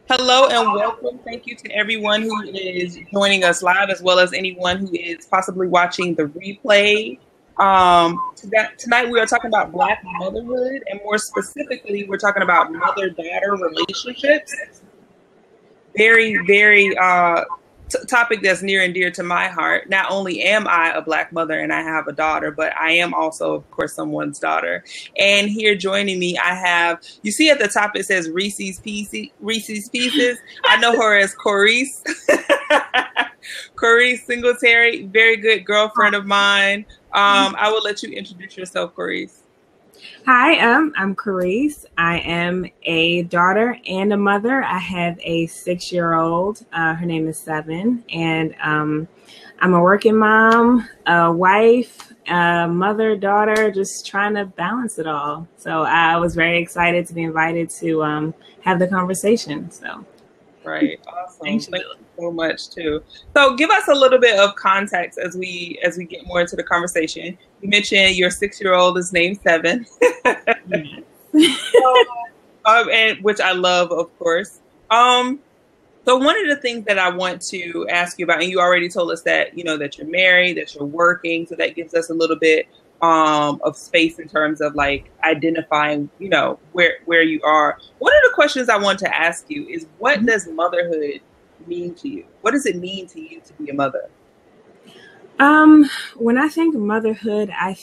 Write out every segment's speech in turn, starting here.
Hello and welcome. Thank you to everyone who is joining us live, as well as anyone who is possibly watching the replay. Tonight we are talking about Black motherhood, and more specifically, we're talking about mother-daughter relationships. Very topic that's near and dear to my heart. Not only am I a Black mother and I have a daughter, but I am also, of course, someone's daughter. And here joining me, I have, you see at the top it says Reese's Pieces. I know her as Corice. Corice Singletary, very good girlfriend of mine. I will let you introduce yourself, Corice. Hi, I'm Corice. I am a daughter and a mother. I have a 6-year-old. Her name is Seven, and I'm a working mom, a wife, a mother, daughter, just trying to balance it all. So I was very excited to be invited to have the conversation. So, right, awesome. Thank you so much too. So give us a little bit of context as we get more into the conversation. You mentioned your 6-year-old is named Seven. And which I love, of course. So one of the things that I want to ask you about, and you already told us that, that you're married, that you're working. So that gives us a little bit of space in terms of like identifying, where you are. One of the questions I want to ask you is, what does motherhood mean to you? What does it mean to you to be a mother? When I think motherhood, I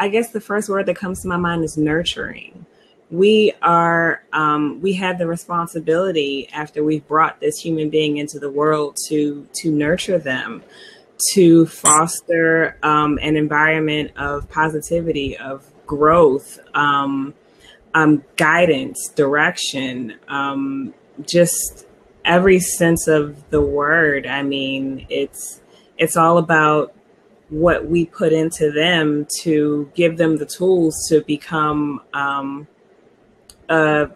guess the first word that comes to my mind is nurturing. We have the responsibility after we've brought this human being into the world to nurture them, to foster an environment of positivity, of growth, guidance, direction, just every sense of the word. I mean, it's all about what we put into them to give them the tools to become, a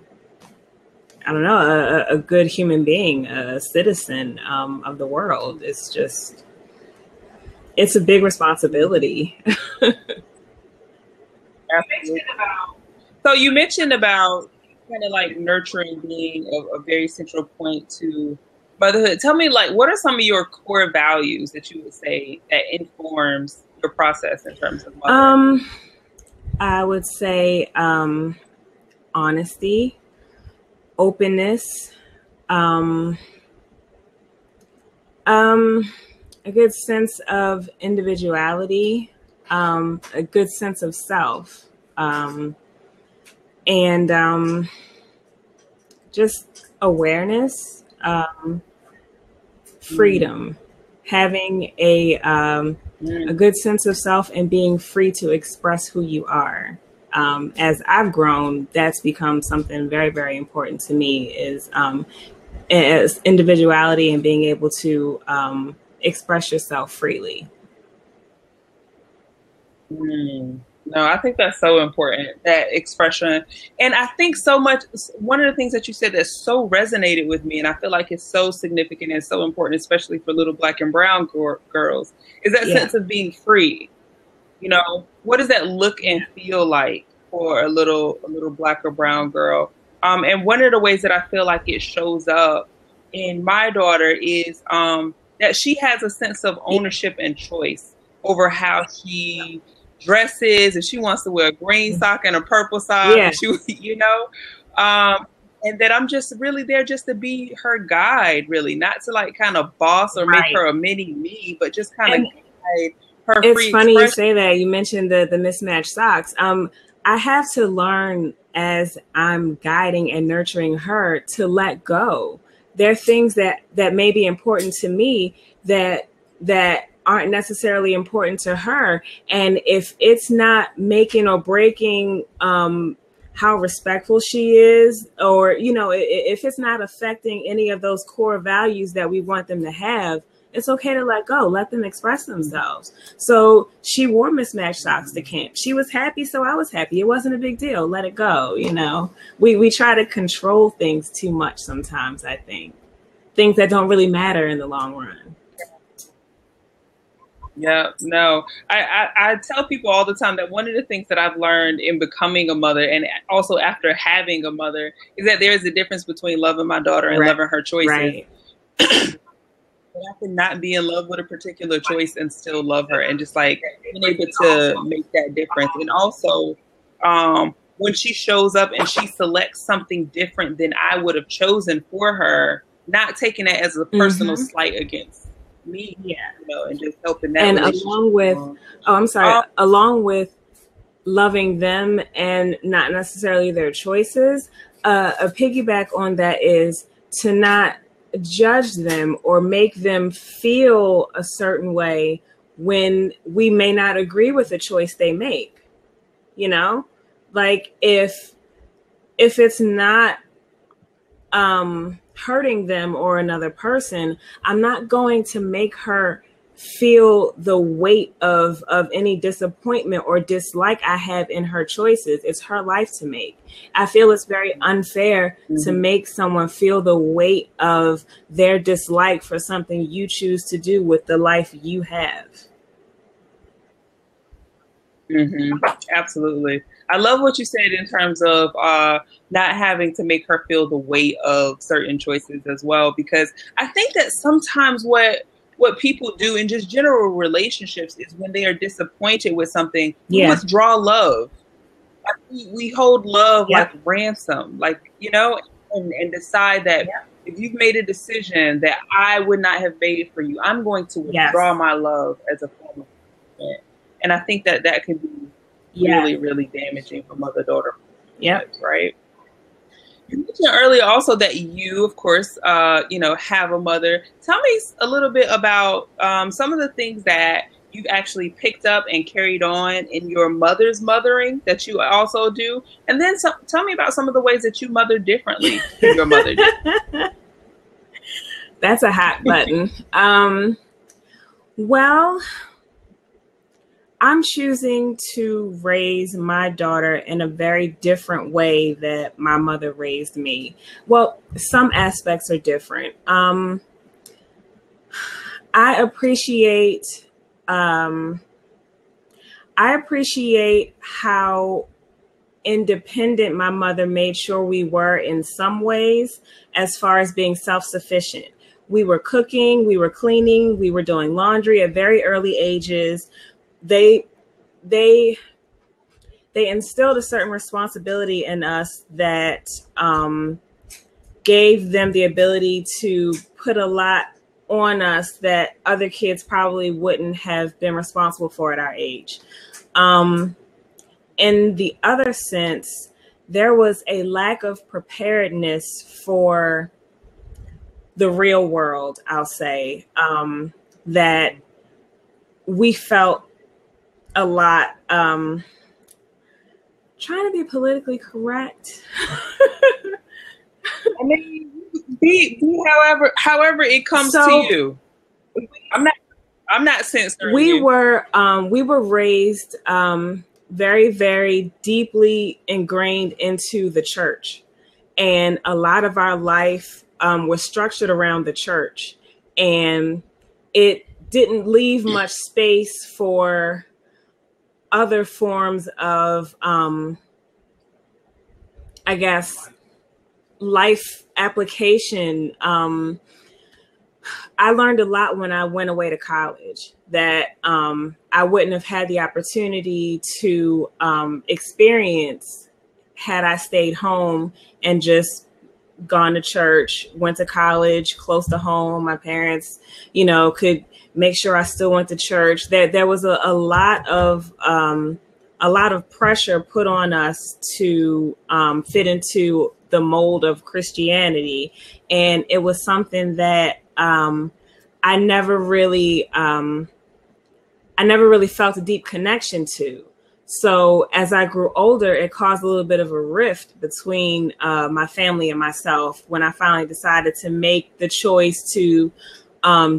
good human being, a citizen of the world. It's a big responsibility. So you mentioned about kind of like nurturing being a very central point to motherhood. Tell me, like, what are some of your core values that you would say that informs your process in terms of motherhood? I would say honesty, openness, a good sense of individuality, a good sense of self, and just awareness, freedom, having a good sense of self and being free to express who you are. As I've grown, that's become something very, very important to me, is individuality and being able to express yourself freely. No, I think that's so important, that expression. And I think so much, one of the things that you said that so resonated with me, and I feel like it's so significant and so important, especially for little Black and brown girls, is that sense of being free. What does that look and feel like for a little Black or brown girl? And one of the ways that I feel like it shows up in my daughter is that she has a sense of ownership and choice over how she dresses. If she wants to wear a green sock and a purple sock, and that I'm just really there just to be her guide, really, not to like kind of boss or make her a mini me, but just kind of guide her. It's funny you say that. You mentioned the mismatched socks. I have to learn, as I'm guiding and nurturing her, to let go. There are things that may be important to me that aren't necessarily important to her. And if it's not making or breaking how respectful she is, or, if it's not affecting any of those core values that we want them to have, it's okay to let go, let them express themselves. So she wore mismatched socks to camp. She was happy, so I was happy. It wasn't a big deal. Let it go. We try to control things too much sometimes, I think. Things that don't really matter in the long run. Yeah, no, I tell people all the time that one of the things that I've learned in becoming a mother and also after having a mother is that there is a difference between loving my daughter and Right. loving her choices. Right. I cannot be in love with a particular choice and still love her, and just like being able to make that difference. And also, when she shows up and she selects something different than I would have chosen for her, not taking that as a personal slight against me, and just helping that. And along with, along with loving them and not necessarily their choices, a piggyback on that is to not judge them or make them feel a certain way when we may not agree with the choice they make. You know, like if it's not hurting them or another person, I'm not going to make her feel the weight of any disappointment or dislike I have in her choices. It's her life to make. I feel it's very unfair to make someone feel the weight of their dislike for something you choose to do with the life you have. Absolutely. I love what you said in terms of not having to make her feel the weight of certain choices as well, because I think that sometimes what people do in just general relationships is when they are disappointed with something, we withdraw love. Like we hold love like ransom, like, and decide that if you've made a decision that I would not have made it for you, I'm going to withdraw my love as a form of commitment. And I think that can be really, really damaging for mother-daughter. Right. You mentioned earlier also that you, of course, have a mother. Tell me a little bit about some of the things that you've actually picked up and carried on in your mother's mothering that you also do. And then tell me about some of the ways that you mother differently than your mother did. That's a hot button. Well, I'm choosing to raise my daughter in a very different way that my mother raised me. Well, some aspects are different. I appreciate how independent my mother made sure we were in some ways, as far as being self-sufficient. We were cooking, we were cleaning, we were doing laundry at very early ages. They instilled a certain responsibility in us that gave them the ability to put a lot on us that other kids probably wouldn't have been responsible for at our age. In the other sense, there was a lack of preparedness for the real world, I'll say, that we felt a lot, trying to be politically correct. I mean, be however it comes to you. I'm not censoring we you. We were raised very, very deeply ingrained into the church, and a lot of our life was structured around the church, and it didn't leave much space for other forms of, I guess, life application. I learned a lot when I went away to college that I wouldn't have had the opportunity to experience had I stayed home and just gone to church, went to college close to home. My parents, could make sure I still went to church. There was a lot of pressure put on us to fit into the mold of Christianity, and it was something that I never really felt a deep connection to. So as I grew older, it caused a little bit of a rift between my family and myself when I finally decided to make the choice to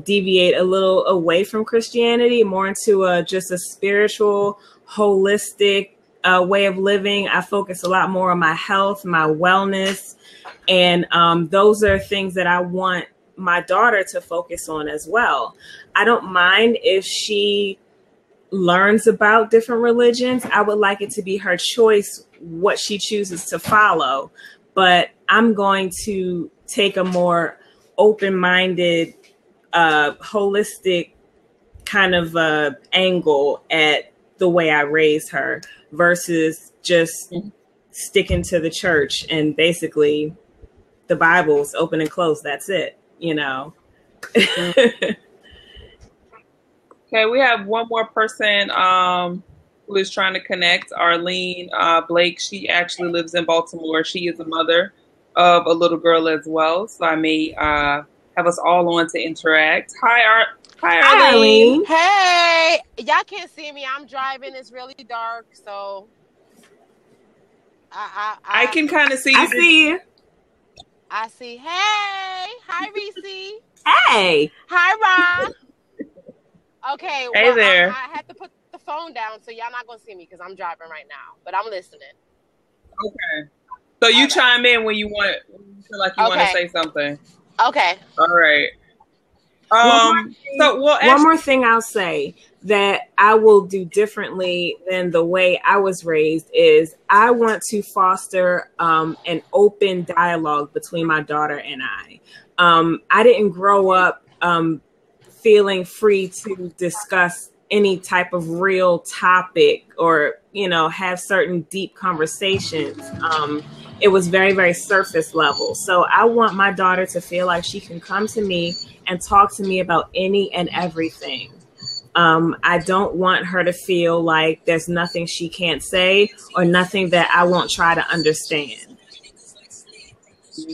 deviate a little away from Christianity, more into just a spiritual, holistic way of living. I focus a lot more on my health, my wellness, and those are things that I want my daughter to focus on as well. I don't mind if she learns about different religions. I would like it to be her choice what she chooses to follow, but I'm going to take a more open-minded, holistic kind of angle at the way I raised her versus just sticking to the church and basically the Bible's open and closed. That's it, you know. Okay, we have one more person who is trying to connect, Arlene Blake. She actually lives in Baltimore. She is a mother of a little girl as well. So I may have us all on to interact. Hi, Arlene. Hey, y'all can't see me. I'm driving. It's really dark, so I can kind of see you. I see you. I see. Hey, hi, Reese. Hey. Hi, Ron. Okay. Hey there. I had to put the phone down, so y'all not gonna see me because I'm driving right now. But I'm listening. Okay. So you chime in when you want. When you feel like you want to say something. Okay. All right. One more thing I'll say that I will do differently than the way I was raised is I want to foster an open dialogue between my daughter and I. I didn't grow up feeling free to discuss any type of real topic or, you know, have certain deep conversations. It was very, very surface level. So I want my daughter to feel like she can come to me and talk to me about any and everything. I don't want her to feel like there's nothing she can't say or nothing that I won't try to understand. So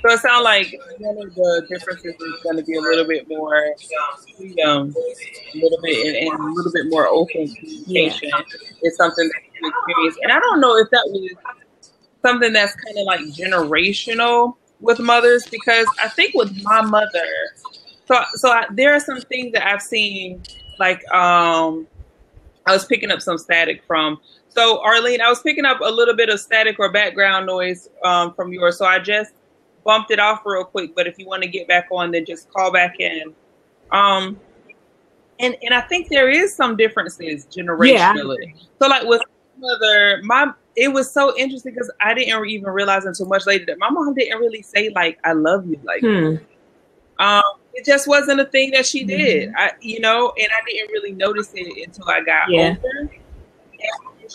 it sounds like one of the differences is going to be a little bit more freedom, a little bit more open communication. It's something that you experience. And I don't know if that was something that's kind of like generational with mothers, because I think with my mother, there are some things that I've seen, like I was picking up some static from. So Arlene, I was picking up a little bit of static or background noise from yours. So I just bumped it off real quick. But if you want to get back on, then just call back in. And I think there is some differences generationally. Yeah. So like with my mother, it was so interesting because I didn't even realize until much later that my mom didn't really say like "I love you" like it just wasn't a thing that she did. And I didn't really notice it until I got older. And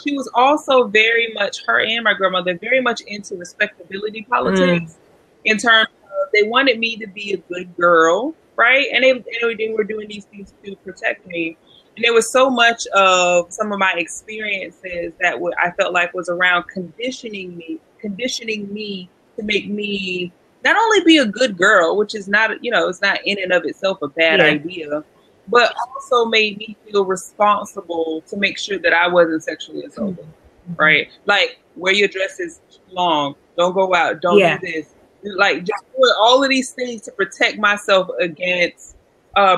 she was also very much, her and my grandmother, very much into respectability politics in terms of they wanted me to be a good girl, right? And they were doing these things to protect me. And there was so much of some of my experiences that I felt like was around conditioning me to make me not only be a good girl, which is not, it's not in and of itself a bad idea, but also made me feel responsible to make sure that I wasn't sexually assaulted, right? Like, wear your dresses long, don't go out, don't do this. Like, just doing all of these things to protect myself against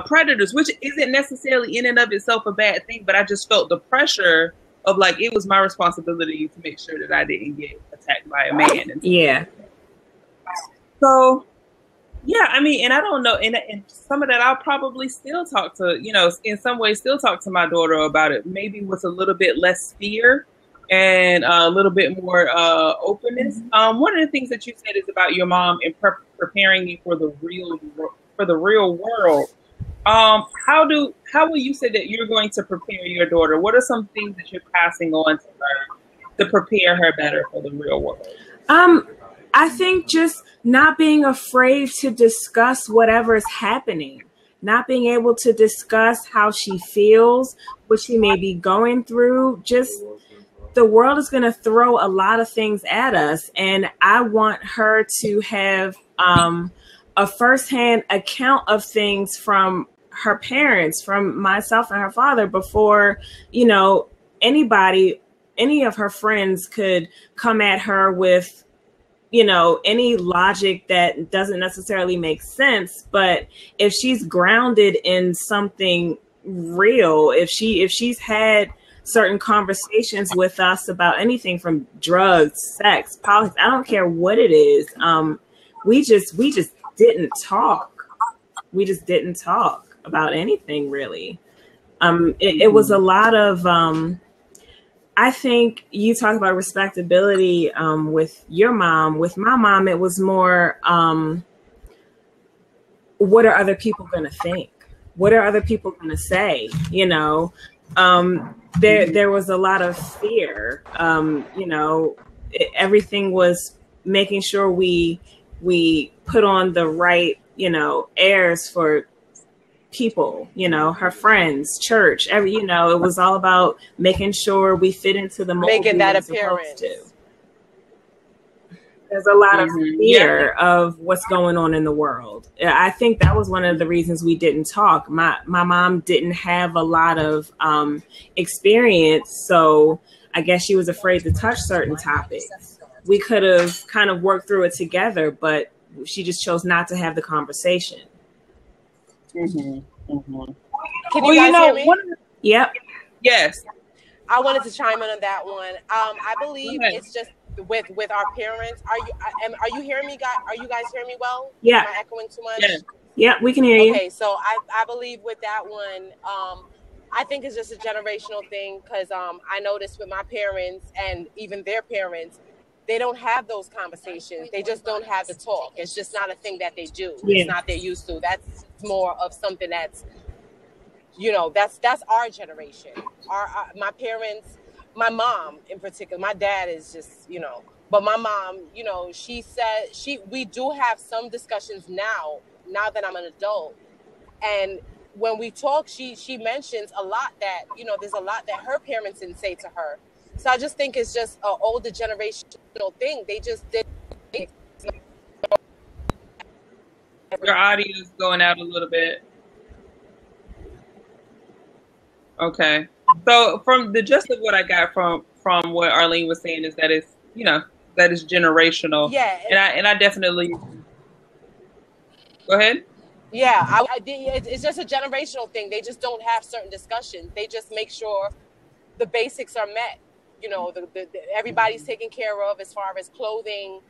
predators, which isn't necessarily in and of itself a bad thing, but I just felt the pressure of like, it was my responsibility to make sure that I didn't get attacked by a man. And so, I mean, and I don't know, and some of that I'll probably still talk to, in some ways still talk to my daughter about it, maybe with a little bit less fear and a little bit more openness. One of the things that you said is about your mom and preparing you for the real world. How will you say that you're going to prepare your daughter? What are some things that you're passing on to her to prepare her better for the real world? I think just not being afraid to discuss whatever is happening, not being able to discuss how she feels, what she may be going through. Just the world is going to throw a lot of things at us. And I want her to have a firsthand account of things from her parents, from myself and her father before, any of her friends could come at her with, any logic that doesn't necessarily make sense. But if she's grounded in something real, if she's had certain conversations with us about anything from drugs, sex, politics, I don't care what it is. We just didn't talk. We just didn't talk about anything really. It was a lot of, I think you talk about respectability with your mom. With my mom, it was more, what are other people going to think? What are other people going to say? You know, there was a lot of fear. You know, everything was making sure we put on the right, you know, airs for people, you know, her friends, church, you know, it was all about making sure we fit into the mold, making that appearance. There's a lot of fear of what's going on in the world. I think that was one of the reasons we didn't talk. My mom didn't have a lot of experience, so I guess she was afraid to touch certain topics. We could have kind of worked through it together, but she just chose not to have the conversation. Can you guys hear me? Yep. Yes. I wanted to chime in on that one. I believe it's just with our parents. Are you hearing me, guys? Are you guys hearing me well? Yeah. Am I echoing too much? Yeah, we can hear you. Okay, so I believe with that one, I think it's just a generational thing because I noticed with my parents and even their parents, they don't have those conversations. They just don't have the talk. It's just not a thing that they do. It's not they're used to. That's more of something that's, you know, that's our generation. My parents, my mom in particular, my dad is just, you know, but my mom, you know, she said we do have some discussions now that I'm an adult. And when we talk, she mentions a lot that, you know, there's a lot that her parents didn't say to her. So I just think it's just an older generational thing. They just did. Your audio is going out a little bit. Okay. So from the gist of what I got from what Arlene was saying is that it's, you know, that is generational. Yeah. And I definitely. Go ahead. Yeah, it's just a generational thing. They just don't have certain discussions. They just make sure the basics are met. You know, everybody's taken care of as far as clothing,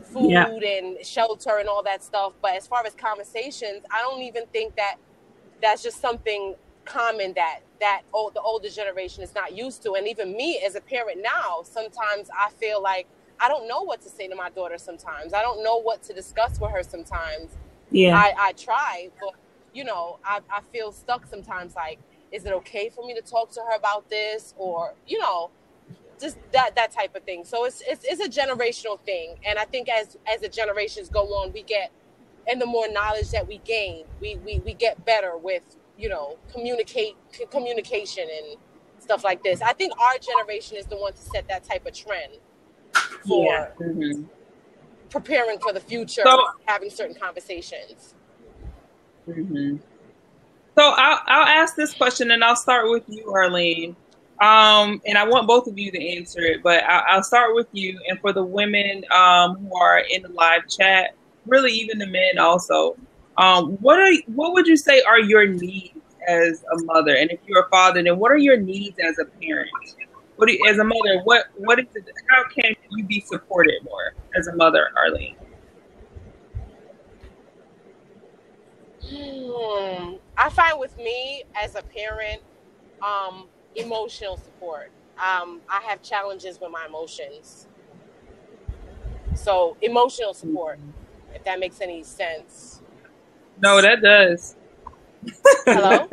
food, and shelter and all that stuff. But as far as conversations, I don't even think that that's just something common that the older generation is not used to. And even me as a parent now, sometimes I feel like I don't know what to say to my daughter sometimes. I don't know what to discuss with her sometimes. Yeah, I try, but, you know, I feel stuck sometimes. Like, is it okay for me to talk to her about this? Or, you know, just that type of thing. So it's a generational thing. And I think as the generations go on, we get, and the more knowledge that we gain, we get better with, you know, communication and stuff like this. I think our generation is the one to set that type of trend for preparing for the future, having certain conversations. So I'll ask this question, and I'll start with you, Arlene. And I want both of you to answer it, but I'll start with you. And for the women who are in the live chat, really even the men also, what would you say are your needs as a mother? And if you're a father, then what are your needs as a parent? As a mother, what is it? How can you be supported more as a mother, Arlene? I find with me as a parent, emotional support. I have challenges with my emotions. So emotional support, if that makes any sense. No, that does. Hello?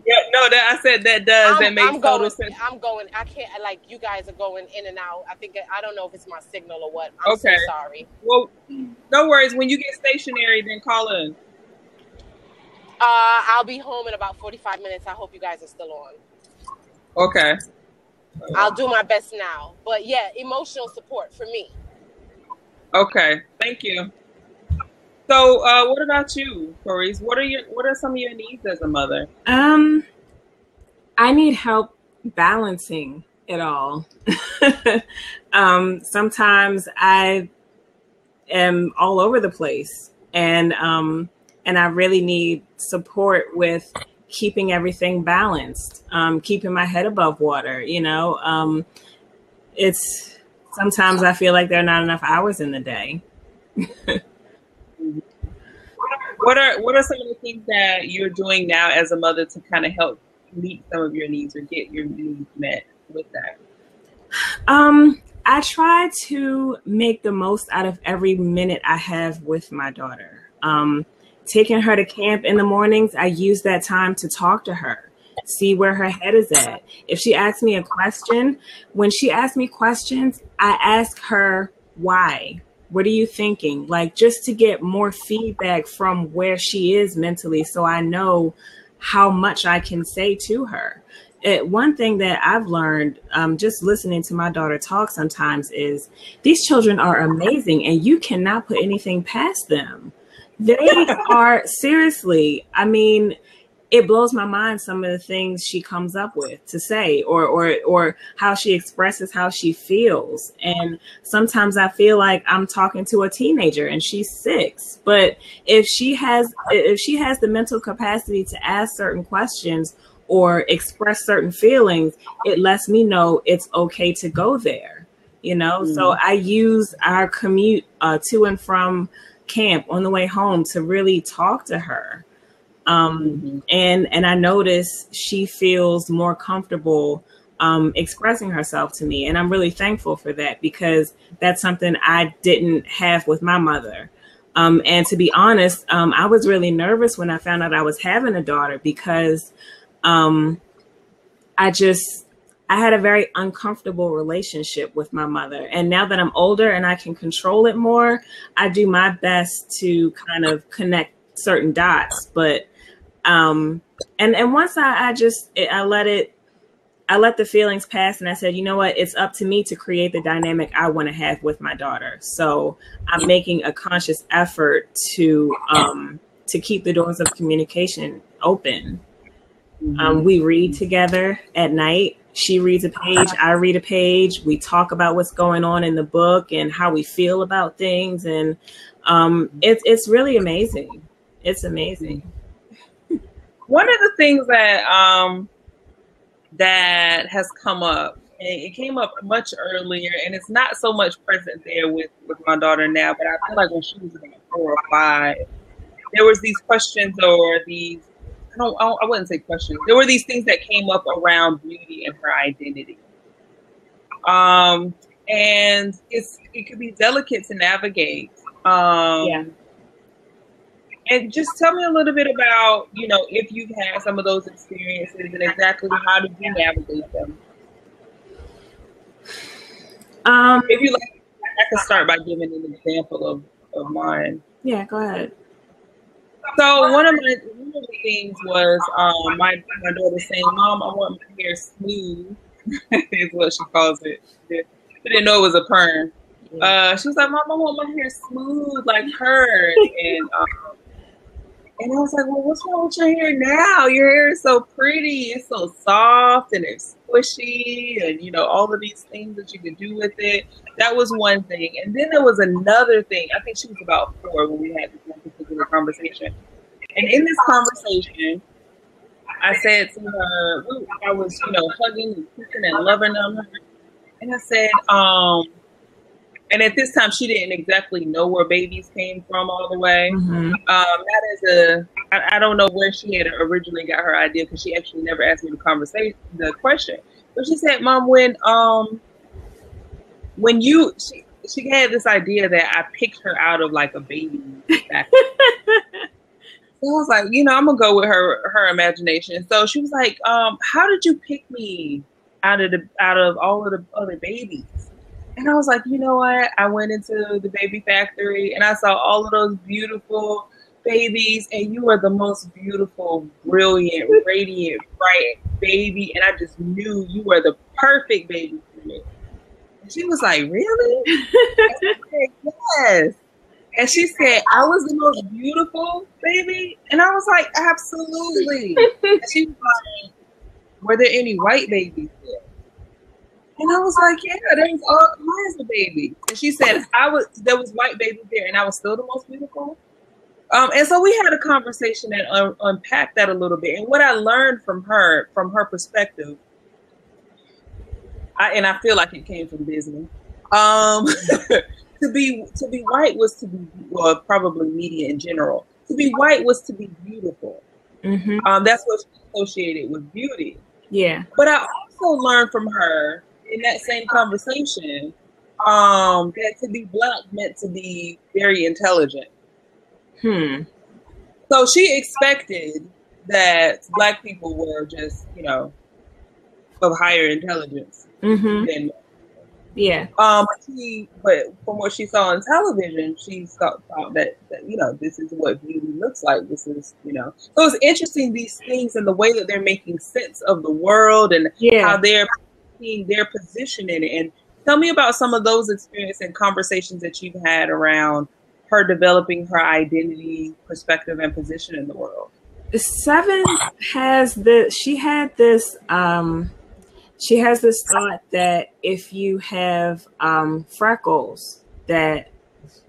Yeah, no, I said that does. That makes total sense. I can't, like, you guys are going in and out. I don't know if it's my signal or what. I'm so sorry. Well, no worries. When you get stationary, then call in. I'll be home in about 45 minutes. I hope you guys are still on. Okay. I'll do my best now. But yeah, emotional support for me. Okay. Thank you. So, what about you, Torice? What are some of your needs as a mother? I need help balancing it all. Sometimes I am all over the place, and I really need support with keeping everything balanced, keeping my head above water. You know, sometimes I feel like there are not enough hours in the day. What are some of the things that you're doing now as a mother to kind of help meet some of your needs or get your needs met with that? I try to make the most out of every minute I have with my daughter. Taking her to camp in the mornings, I use that time to talk to her, see where her head is at. If she asks me a question, when she asks me questions, I ask her why. What are you thinking? Like, just to get more feedback from where she is mentally, so I know how much I can say to her. One thing that I've learned just listening to my daughter talk sometimes is these children are amazing and you cannot put anything past them. They are, seriously, I mean, it blows my mind some of the things she comes up with to say or how she expresses how she feels. And sometimes I feel like I'm talking to a teenager and she's 6. But if she has the mental capacity to ask certain questions or express certain feelings, it lets me know it's okay to go there, you know? Mm-hmm. So I use our commute to and from camp on the way home to really talk to her. And I notice she feels more comfortable expressing herself to me. And I'm really thankful for that, because that's something I didn't have with my mother. And to be honest, I was really nervous when I found out I was having a daughter, because I had a very uncomfortable relationship with my mother. And now that I'm older and I can control it more, I do my best to kind of connect certain dots. But and once I let the feelings pass, and I said, you know what, it's up to me to create the dynamic I want to have with my daughter. So I'm making a conscious effort to keep the doors of communication open. We read together at night. She reads a page, I read a page. We talk about what's going on in the book and how we feel about things. And it's really amazing. It's amazing. One of the things that that has come up, and it came up much earlier, and it's not so much present there with my daughter now, but I feel like when she was about 4 or 5, there was these questions or these, I wouldn't say questions. There were these things that came up around beauty and her identity. And it could be delicate to navigate. Yeah. And just tell me a little bit about, you know, if you've had some of those experiences and exactly how did you navigate them? If you like, I can start by giving an example of mine. Yeah, go ahead. So one of the things was my daughter saying, "Mom, I want my hair smooth," is what she calls it. She didn't know it was a perm. She was like, "Mom, I want my hair smooth like hers," and I was like, "Well, what's wrong with your hair now? Your hair is so pretty. It's so soft and it's squishy, and you know all of these things that you can do with it." That was one thing, and then there was another thing. I think she was about 4 when we had this one particular conversation. And in this conversation, I said to her, I was, you know, hugging and kissing and loving on her, and I said, and at this time, she didn't exactly know where babies came from all the way. Mm-hmm. I don't know where she had originally got her idea, because she actually never asked me the question. But she said, "Mom, when she had this idea that I picked her out of like a baby." So I was like, you know, I'm gonna go with her imagination. So she was like, "How did you pick me out of all of the other babies?" And I was like, you know what? I went into the baby factory and I saw all of those beautiful babies, and you were the most beautiful, brilliant, radiant, bright baby, and I just knew you were the perfect baby for me. And she was like, "Really?" I said, "Yes." And she said, "I was the most beautiful baby?" And I was like, "Absolutely." And she was like, "Were there any white babies there?" And I was like, "Yeah, there was all kinds of babies." And she said, there was white babies there, and I was still the most beautiful. And so we had a conversation that unpacked that a little bit. And what I learned from her perspective, I feel like it came from Disney. To be white was to be, well, probably media in general. to be white was to be beautiful. Mm-hmm. That's what she associated with beauty. Yeah. But I also learned from her in that same conversation that to be black meant to be very intelligent. So she expected that black people were just, you know, of higher intelligence than. Yeah. But from what she saw on television, she thought that you know, this is what beauty looks like. This is, you know, so it's interesting, these things and the way that they're making sense of the world and how they're seeing their position in it. And tell me about some of those experiences and conversations that you've had around her developing her identity, perspective, and position in the world. Seven has she had this thought that if you have freckles, that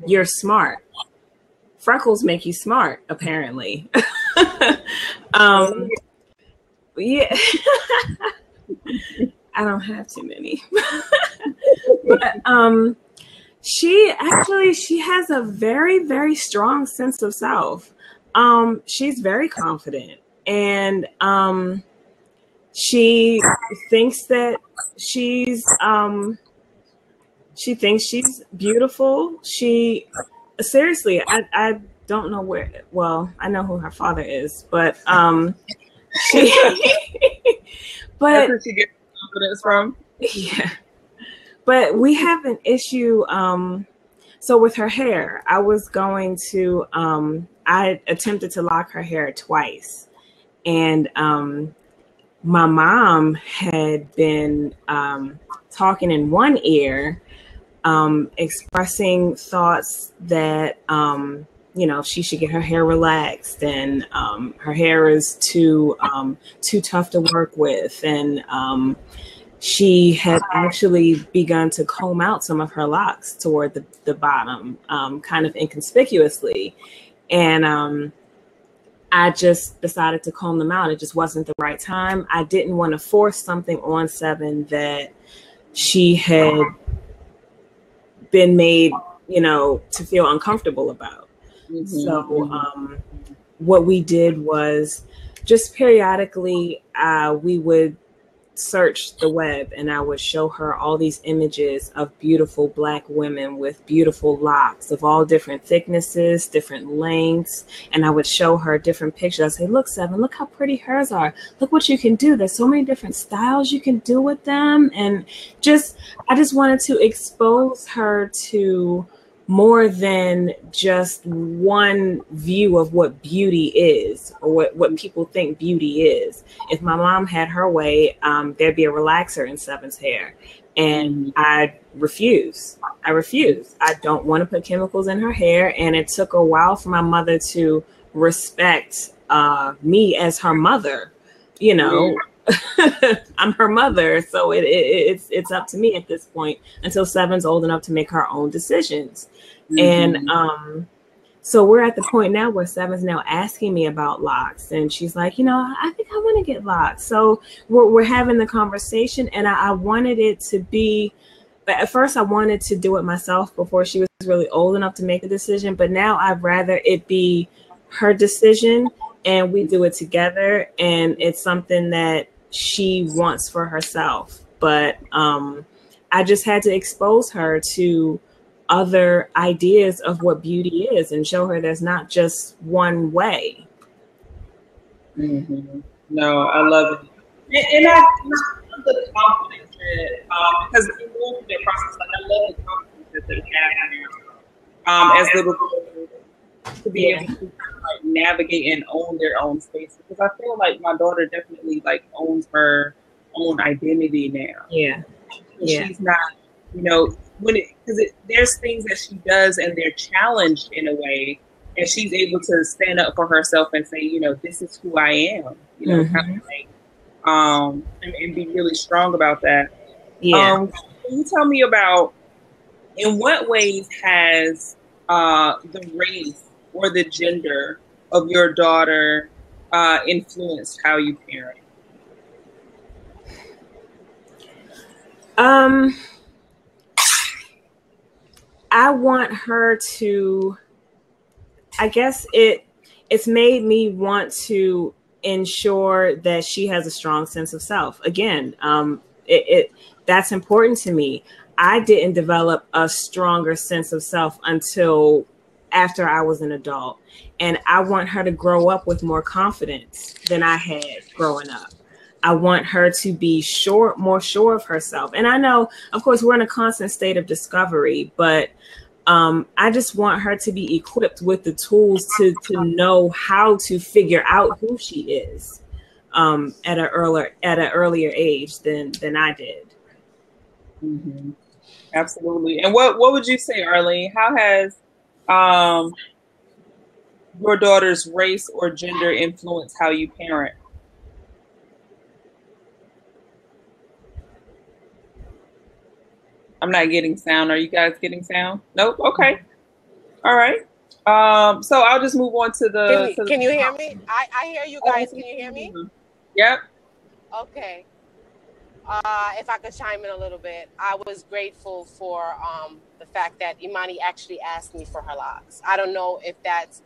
you're smart. Freckles make you smart, apparently. Yeah. I don't have too many. But she has a very, very strong sense of self. She's very confident, and she thinks that she thinks she's beautiful. Seriously, I don't know where, well, I know who her father is, but she but that's where she gets confidence from. Yeah. But we have an issue. So with her hair, I attempted to lock her hair twice. And my mom had been talking in one ear, expressing thoughts that, you know, she should get her hair relaxed, and her hair is too tough to work with. And she had actually begun to comb out some of her locks toward the bottom, kind of inconspicuously. And I just decided to comb them out. It just wasn't the right time. I didn't want to force something on Seven that she had been made, you know, to feel uncomfortable about. So what we did was just periodically we would search the web, and I would show her all these images of beautiful Black women with beautiful locks of all different thicknesses, different lengths. And I would show her different pictures. I'd say, look, Seven, look how pretty hers are. Look what you can do. There's so many different styles you can do with them. And I just wanted to expose her to more than just one view of what beauty is, or what people think beauty is. If my mom had her way, there'd be a relaxer in Seven's hair. And I refuse. I don't want to put chemicals in her hair. And it took a while for my mother to respect me as her mother. You know, I'm her mother, so it's up to me at this point until Seven's old enough to make her own decisions. And so we're at the point now where Seven's now asking me about locks, and she's like, you know, I think I want to get locks. So we're having the conversation, and I wanted it to be, at first I wanted to do it myself before she was really old enough to make a decision, but now I'd rather it be her decision and we do it together, and it's something that she wants for herself. But I just had to expose her to other ideas of what beauty is and show her there's not just one way. No, I love it. And I love the confidence because in going through their process, like, I love the confidence that they have now as little girls, to be able to like navigate and own their own space. Because I feel like my daughter definitely like owns her own identity now. Yeah. She's not, you know, there's things that she does and they're challenged in a way, and she's able to stand up for herself and say, you know, this is who I am, you know, kind of like, and be really strong about that. Yeah. Can you tell me about, in what ways has the race or the gender of your daughter influenced how you parent? I want her to, I guess it's made me want to ensure that she has a strong sense of self. Again, that's important to me. I didn't develop a stronger sense of self until after I was an adult. And I want her to grow up with more confidence than I had growing up. I want her to be more sure of herself. And I know, of course, we're in a constant state of discovery, but I just want her to be equipped with the tools to know how to figure out who she is at an earlier age than I did. Mm-hmm. Absolutely. And what would you say, Arlene? How has your daughter's race or gender influenced how you parent? I'm not getting sound. Are you guys getting sound? Nope. Okay. All right. So I'll just move on to the. Can you hear me? I hear you guys. Can you hear me? Yep. Okay. If I could chime in a little bit, I was grateful for the fact that Imani actually asked me for her locks. I don't know if that's,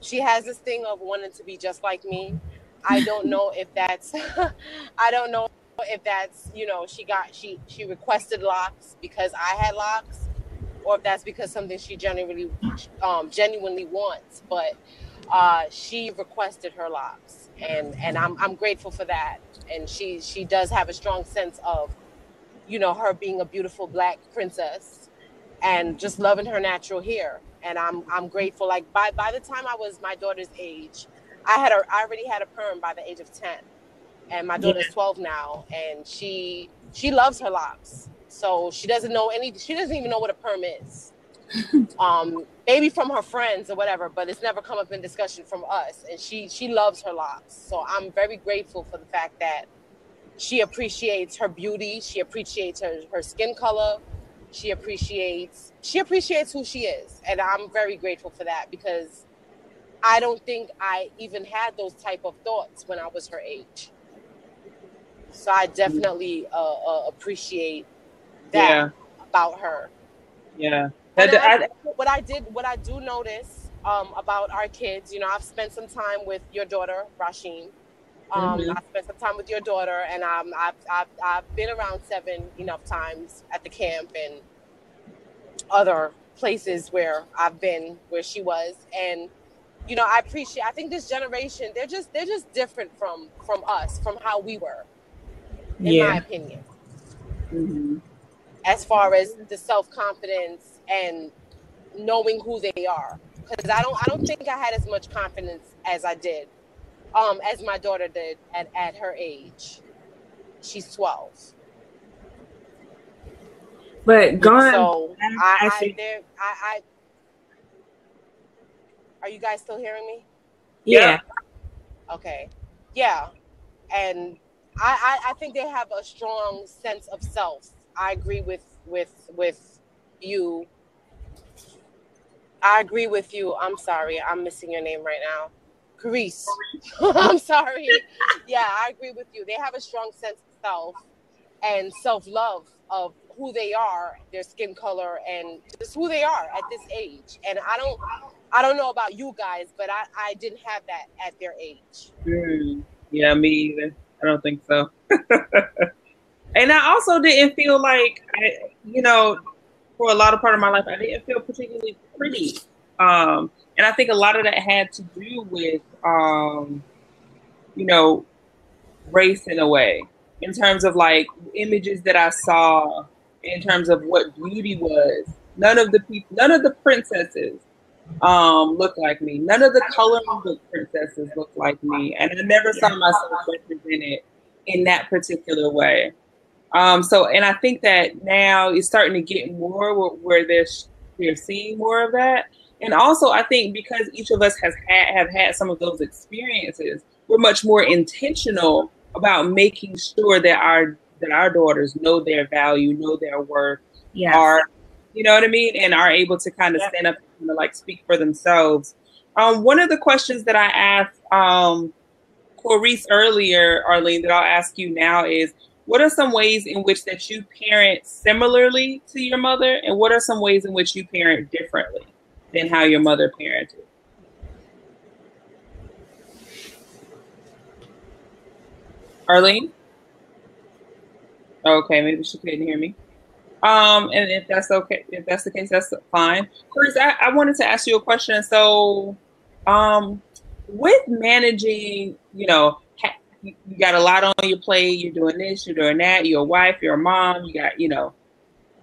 she has this thing of wanting to be just like me. I don't know if that's, you know, she requested locks because I had locks, or if that's because something she genuinely wants. But she requested her locks, and I'm grateful for that. And she does have a strong sense of, you know, her being a beautiful Black princess and just loving her natural hair. And I'm grateful. Like by the time I was my daughter's age, I already had a perm by the age of 10, and my daughter's 12 now, and she loves her locks. So she doesn't even know what a perm is. Maybe from her friends or whatever, but it's never come up in discussion from us. And she loves her locks. So I'm very grateful for the fact that she appreciates her beauty. She appreciates her skin color. She appreciates who she is. And I'm very grateful for that, because I don't think I even had those type of thoughts when I was her age. So I definitely appreciate that about her. Yeah. What I do notice about our kids, you know, I've spent some time with your daughter, Rasheen. I've spent some time with your daughter, and I've been around Seven enough times at the camp and other places where I've been, where she was. And, you know, I think this generation, they're just different from us, from how we were, in my opinion. Mm-hmm. As far as the self-confidence and knowing who they are, because I don't think I had as much confidence as I did, as my daughter did at her age. She's 12. But going, so are you guys still hearing me? Yeah. Okay. Yeah, and I think they have a strong sense of self. I agree with you. I agree with you. I'm sorry. I'm missing your name right now. Carice. I'm sorry. Yeah, I agree with you. They have a strong sense of self and self-love of who they are, their skin color, and just who they are at this age. And I don't know about you guys, but I didn't have that at their age. Yeah, me either. I don't think so. And I also didn't feel like, for a lot of part of my life, I didn't feel particularly pretty. And I think a lot of that had to do with, race in a way, in terms of like images that I saw, in terms of what beauty was. None of the princesses looked like me. None of the coloring book princesses looked like me. And I never saw myself represented in that particular way. And I think that now it's starting to get more where they're seeing more of that. And also, I think because each of us have had some of those experiences, we're much more intentional about making sure that our daughters know their value, know their worth, are, you know what I mean, and are able to kind of stand up and like speak for themselves. One of the questions that I asked Clarice earlier, Arlene, that I'll ask you now is, what are some ways in which that you parent similarly to your mother, and what are some ways in which you parent differently than how your mother parented? Arlene? Okay, maybe she couldn't hear me. And if that's okay, if that's the case, that's fine. Chris, I wanted to ask you a question. So, with managing, you got a lot on your plate. You're doing this, you're doing that. You're a wife, you're a mom. You got, you know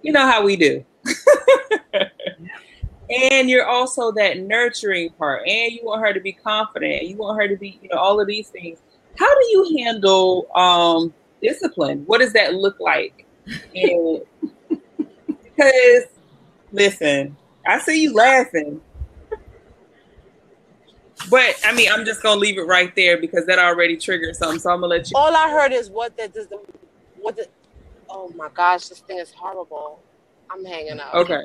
how we do. And you're also that nurturing part, and you want her to be confident. You want her to be, all of these things. How do you handle discipline? What does that look like? And because, listen, I see you laughing, but I mean, I'm just gonna leave it right there because that already triggered something. So I'm gonna let you. All I heard is what the. Oh my gosh, this thing is horrible. I'm hanging up. Okay.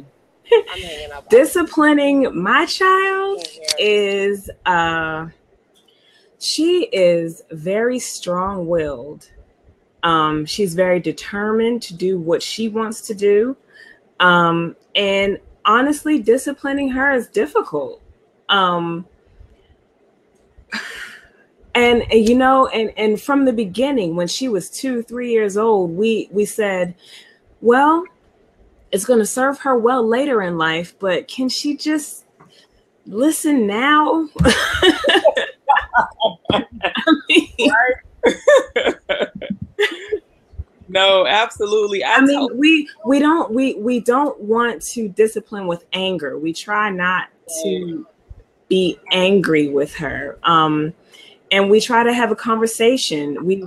I'm hanging up. Disciplining my child is she is very strong-willed. She's very determined to do what she wants to do. And honestly, disciplining her is difficult. And from the beginning, when she was 2-3 years old, we said, well, it's going to serve her well later in life, but can she just listen now? I mean, no, absolutely. I mean, we don't want to discipline with anger. We try not to be angry with her. And we try to have a conversation. We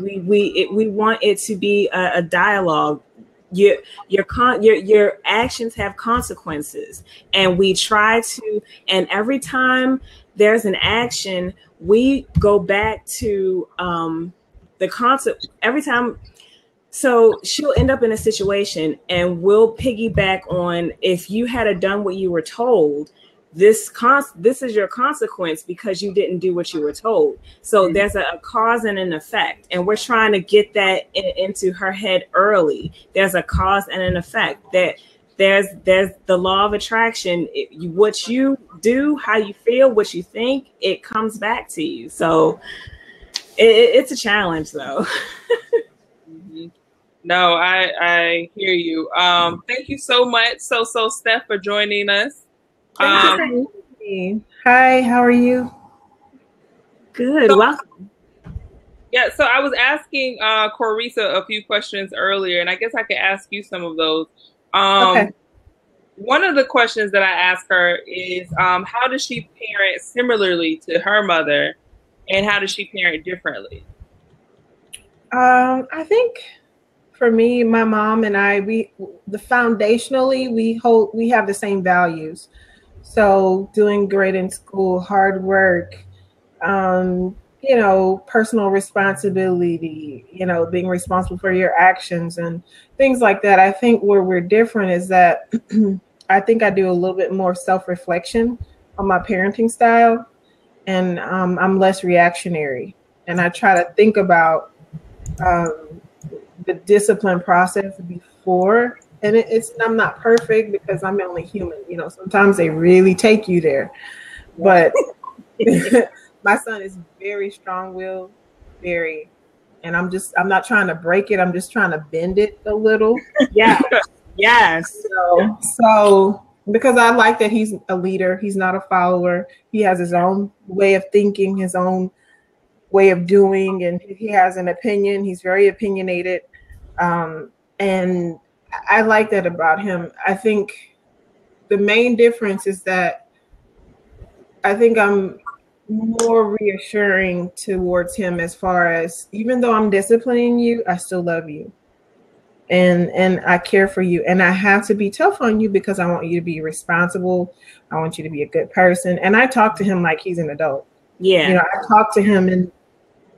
want it to be a dialogue. Your actions have consequences, and we try to. And every time there's an action, we go back to the concept. Every time. So she'll end up in a situation, and we'll piggyback on, if you had done what you were told, this is your consequence because you didn't do what you were told. So there's a cause and an effect, and we're trying to get that into her head early. There's a cause and an effect. That there's the law of attraction. What you do, how you feel, what you think, it comes back to you. So it's a challenge, though. No, I hear you. Thank you so much, so Steph, for joining us. Hi, how are you? Good. Welcome. Yeah, so I was asking Corisa a few questions earlier, and I guess I could ask you some of those. Okay. One of the questions that I asked her is, how does she parent similarly to her mother, and how does she parent differently? I think for me, my mom and I, foundationally, we have the same values. So doing great in school, hard work, personal responsibility, being responsible for your actions and things like that. I think where we're different is that I think I do a little bit more self-reflection on my parenting style, and I'm less reactionary. And I try to think about the discipline process before. And I'm not perfect because I'm only human. Sometimes they really take you there. But my son is very strong-willed, and I'm not trying to break it. I'm just trying to bend it a little. Yeah. Yes. So because I like that he's a leader, he's not a follower. He has his own way of thinking, his own way of doing, and he has an opinion. He's very opinionated. And I like that about him. I think the main difference is that I think I'm more reassuring towards him, as far as, even though I'm disciplining you, I still love you. And I care for you. And I have to be tough on you because I want you to be responsible. I want you to be a good person. And I talk to him like he's an adult. Yeah. I talk to him in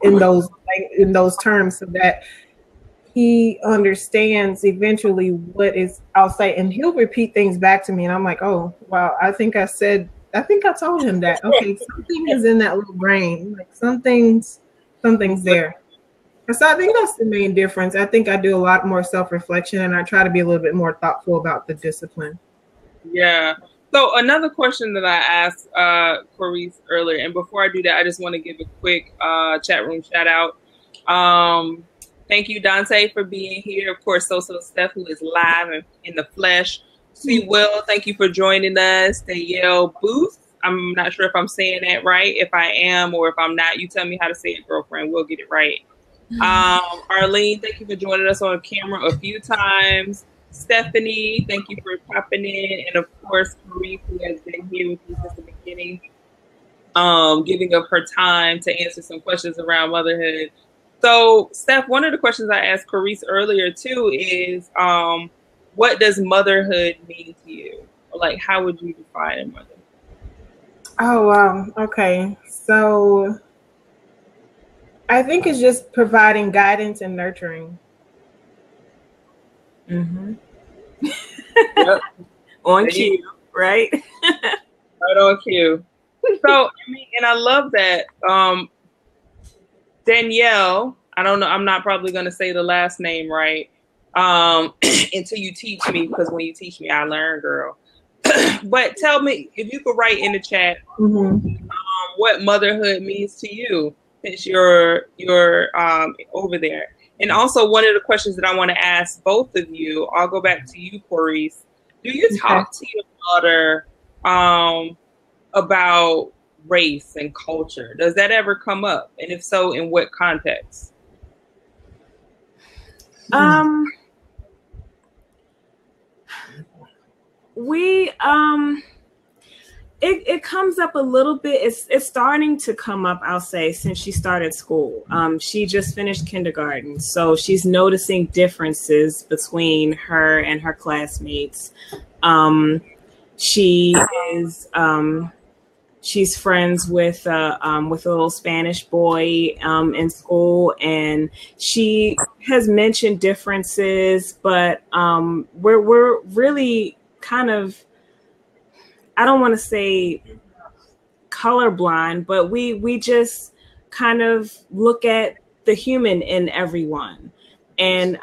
those terms, so that he understands eventually what is, I'll say, and he'll repeat things back to me. And I'm like, oh, wow, I think I told him that. Okay, something is in that little brain. Like something's there. So I think that's the main difference. I think I do a lot more self-reflection, and I try to be a little bit more thoughtful about the discipline. Yeah. So another question that I asked Corese earlier, and before I do that, I just want to give a quick chat room shout out. Thank you, Dante, for being here. Of course, So Steph, who is live and in the flesh. See, Will, thank you for joining us. Danielle Booth. I'm not sure if I'm saying that right. If I am or if I'm not, you tell me how to say it, girlfriend. We'll get it right. Arlene, thank you for joining us on camera a few times. Stephanie, thank you for popping in. And of course, Marie, who has been here with you since the beginning, giving up her time to answer some questions around motherhood. So, Steph, one of the questions I asked Carice earlier too is, what does motherhood mean to you? Like, how would you define motherhood? Oh, wow. Okay. So I think it's just providing guidance and nurturing. Mm-hmm. Yep. On cue, right? Right on cue. So, I mean, and I love that. Danielle, I don't know, I'm not probably going to say the last name right until you teach me, because when you teach me, I learn, girl. But tell me, if you could write in the chat what motherhood means to you since you're over there. And also, one of the questions that I want to ask both of you, I'll go back to you, Carice. Do you talk to your daughter about race and culture? Does that ever come up? And if so, in what context? It comes up a little bit. It's starting to come up, I'll say, since she started school. She just finished kindergarten, so she's noticing differences between her and her classmates. She is she's friends with a little Spanish boy in school, and she has mentioned differences, but we're really kind of, I don't want to say colorblind, but we just kind of look at the human in everyone. And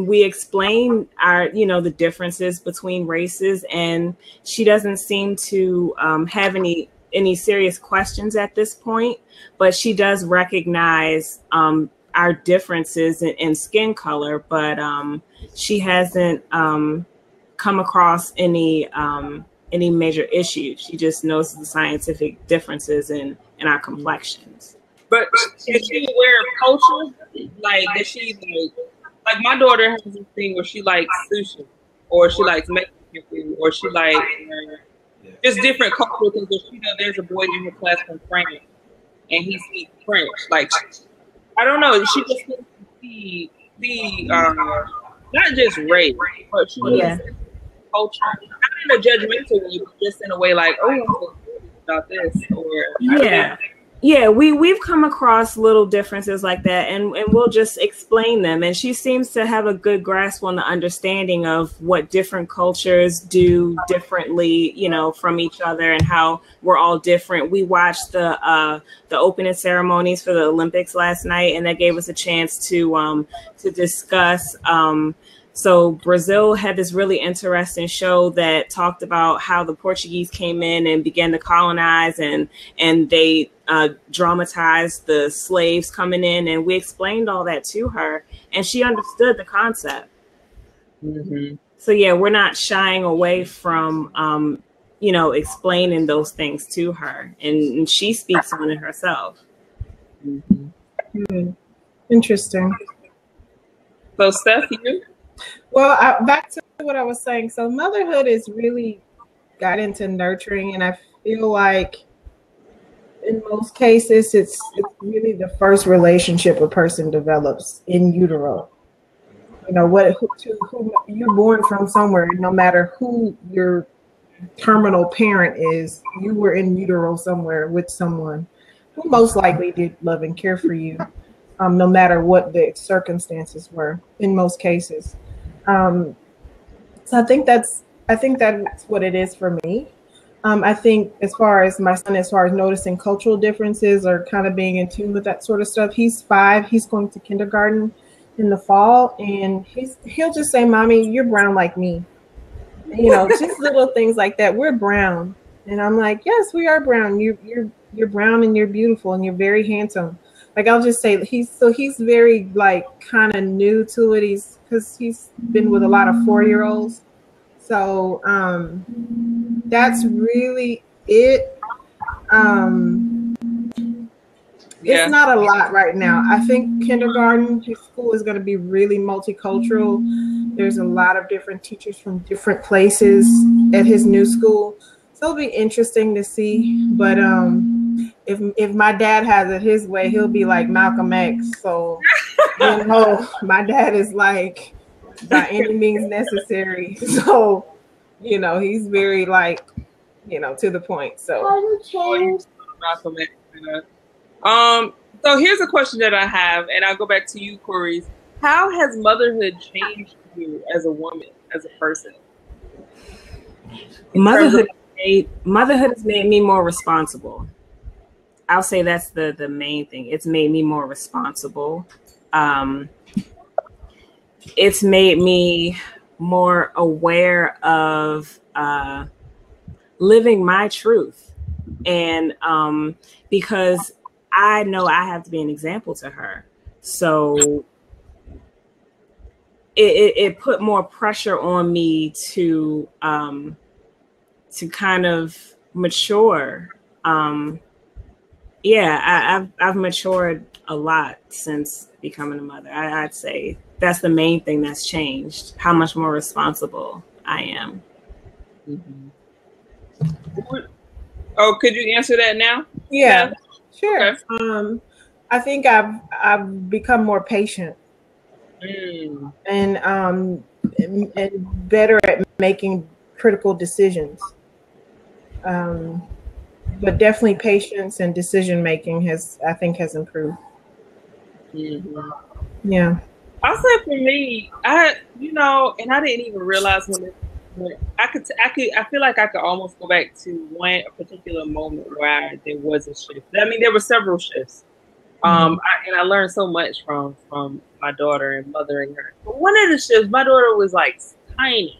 we explain the differences between races, and she doesn't seem to have any serious questions at this point, but she does recognize our differences in skin color, but she hasn't come across any major issues. She just knows the scientific differences in our complexions. But is she aware of culture? Like, does she like my daughter has this thing where she likes sushi, or she likes Mexican food, or she likes just different cultural things. She knows there's a boy in her class from France, and he speaks French. Like, I don't know. She just needs to see not just race, but she needs culture. Not in a judgmental way, but just in a way like, oh, I'm so curious about this, or Yeah, we've come across little differences like that, and we'll just explain them. And she seems to have a good grasp on the understanding of what different cultures do differently, from each other, and how we're all different. We watched the opening ceremonies for the Olympics last night, and that gave us a chance to discuss. So Brazil had this really interesting show that talked about how the Portuguese came in and began to colonize, and they dramatized the slaves coming in, and we explained all that to her, and she understood the concept. Mm-hmm. So yeah, we're not shying away from explaining those things to her, and she speaks on it herself. Mm-hmm. Mm-hmm. Interesting. So Steph, you? Well, back to what I was saying. So motherhood is really got into nurturing, and I feel like in most cases it's really the first relationship a person develops in utero. Who you're born from somewhere, no matter who your terminal parent is, you were in utero somewhere with someone who most likely did love and care for you, no matter what the circumstances were in most cases. So I think that's what it is for me. I think as far as my son, as far as noticing cultural differences or kind of being in tune with that sort of stuff, he's 5. He's going to kindergarten in the fall, and he'll just say, "Mommy, you're brown like me." Just little things like that. We're brown, and I'm like, "Yes, we are brown. You're brown, and you're beautiful, and you're very handsome." like I'll just say he's very like kind of new to it. Because he's been with a lot of 4-year-olds. So that's really it. It's not a lot right now. I think kindergarten, his school is going to be really multicultural. There's a lot of different teachers from different places at his new school. So it'll be interesting to see. But if my dad has it his way, he'll be like Malcolm X. So, my dad is like, by any means necessary. So, he's very like, to the point. So, Malcolm X. So here's a question that I have, and I'll go back to you, Corey. How has motherhood changed you as a woman, as a person? Motherhood has made me more responsible. I'll say that's the main thing. It's made me more responsible. It's made me more aware of living my truth. And because I know I have to be an example to her. So it put more pressure on me to kind of mature. I've matured a lot since becoming a mother. I'd say that's the main thing that's changed, how much more responsible I am. Mm-hmm. Oh, could you answer that now? Yeah, sure. Okay. I think I've become more patient and better at making critical decisions. But definitely patience and decision making has improved. Mm-hmm. Yeah. I'll say for me, and I didn't even realize when I feel like I could almost go back to a particular moment where there was a shift. I mean, there were several shifts. And I learned so much from my daughter and mothering her. But one of the shifts, my daughter was like tiny.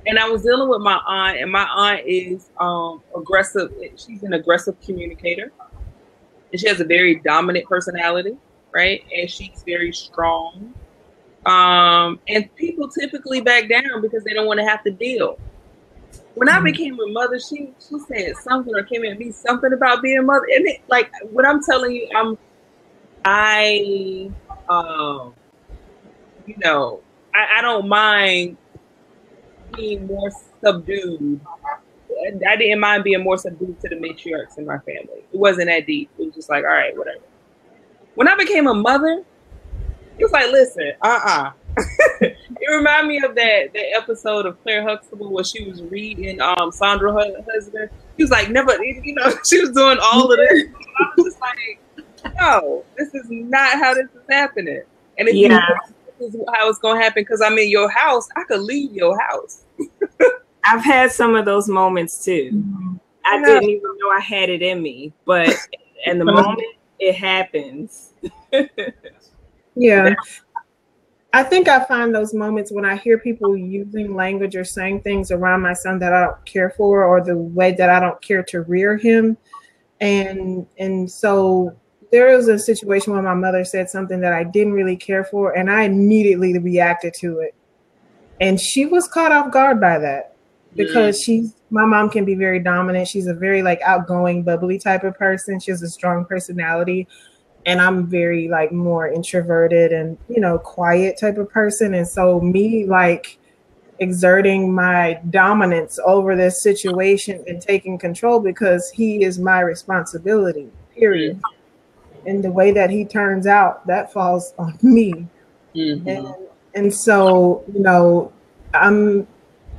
And I was dealing with my aunt, and my aunt is aggressive. She's an aggressive communicator. And she has a very dominant personality, right? And she's very strong. And people typically back down because they don't want to have to deal. When I became a mother, she said something or came at me something about being a mother. And like what I'm telling you, I don't mind being more subdued. I didn't mind being more subdued to the matriarchs in my family. It wasn't that deep. It was just like, all right, whatever. When I became a mother, it was like, listen, It reminded me of that episode of Claire Huxtable where she was reading Sandra, her husband. She was like, never, she was doing all of this. I was just like, no, this is not how this is happening. And if this is how it's going to happen because I'm in your house, I could leave your house. I've had some of those moments too. I didn't even know I had it in me, but in the moment it happens. Yeah. I think I find those moments when I hear people using language or saying things around my son that I don't care for, or the way that I don't care to rear him. And so there was a situation where my mother said something that I didn't really care for, and I immediately reacted to it. And she was caught off guard by that because my mom can be very dominant. She's a very like outgoing, bubbly type of person. She has a strong personality. And I'm very like more introverted and, quiet type of person. And so me like exerting my dominance over this situation and taking control because he is my responsibility, period. And the way that he turns out, that falls on me. And so,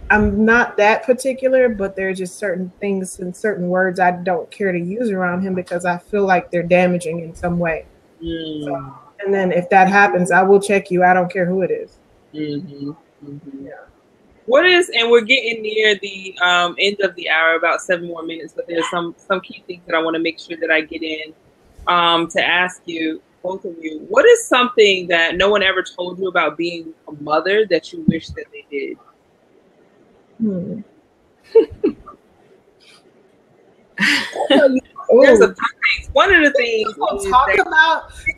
I'm not that particular, but there are just certain things and certain words I don't care to use around him because I feel like they're damaging in some way. So, and then if that happens, I will check you. I don't care who it is. Yeah. What is, and we're getting near the end of the hour, about 7 more minutes, but there's some key things that I want to make sure that I get in to ask you, both of you. What is something that no one ever told you about being a mother that you wish that they did? There's a few things, one of the things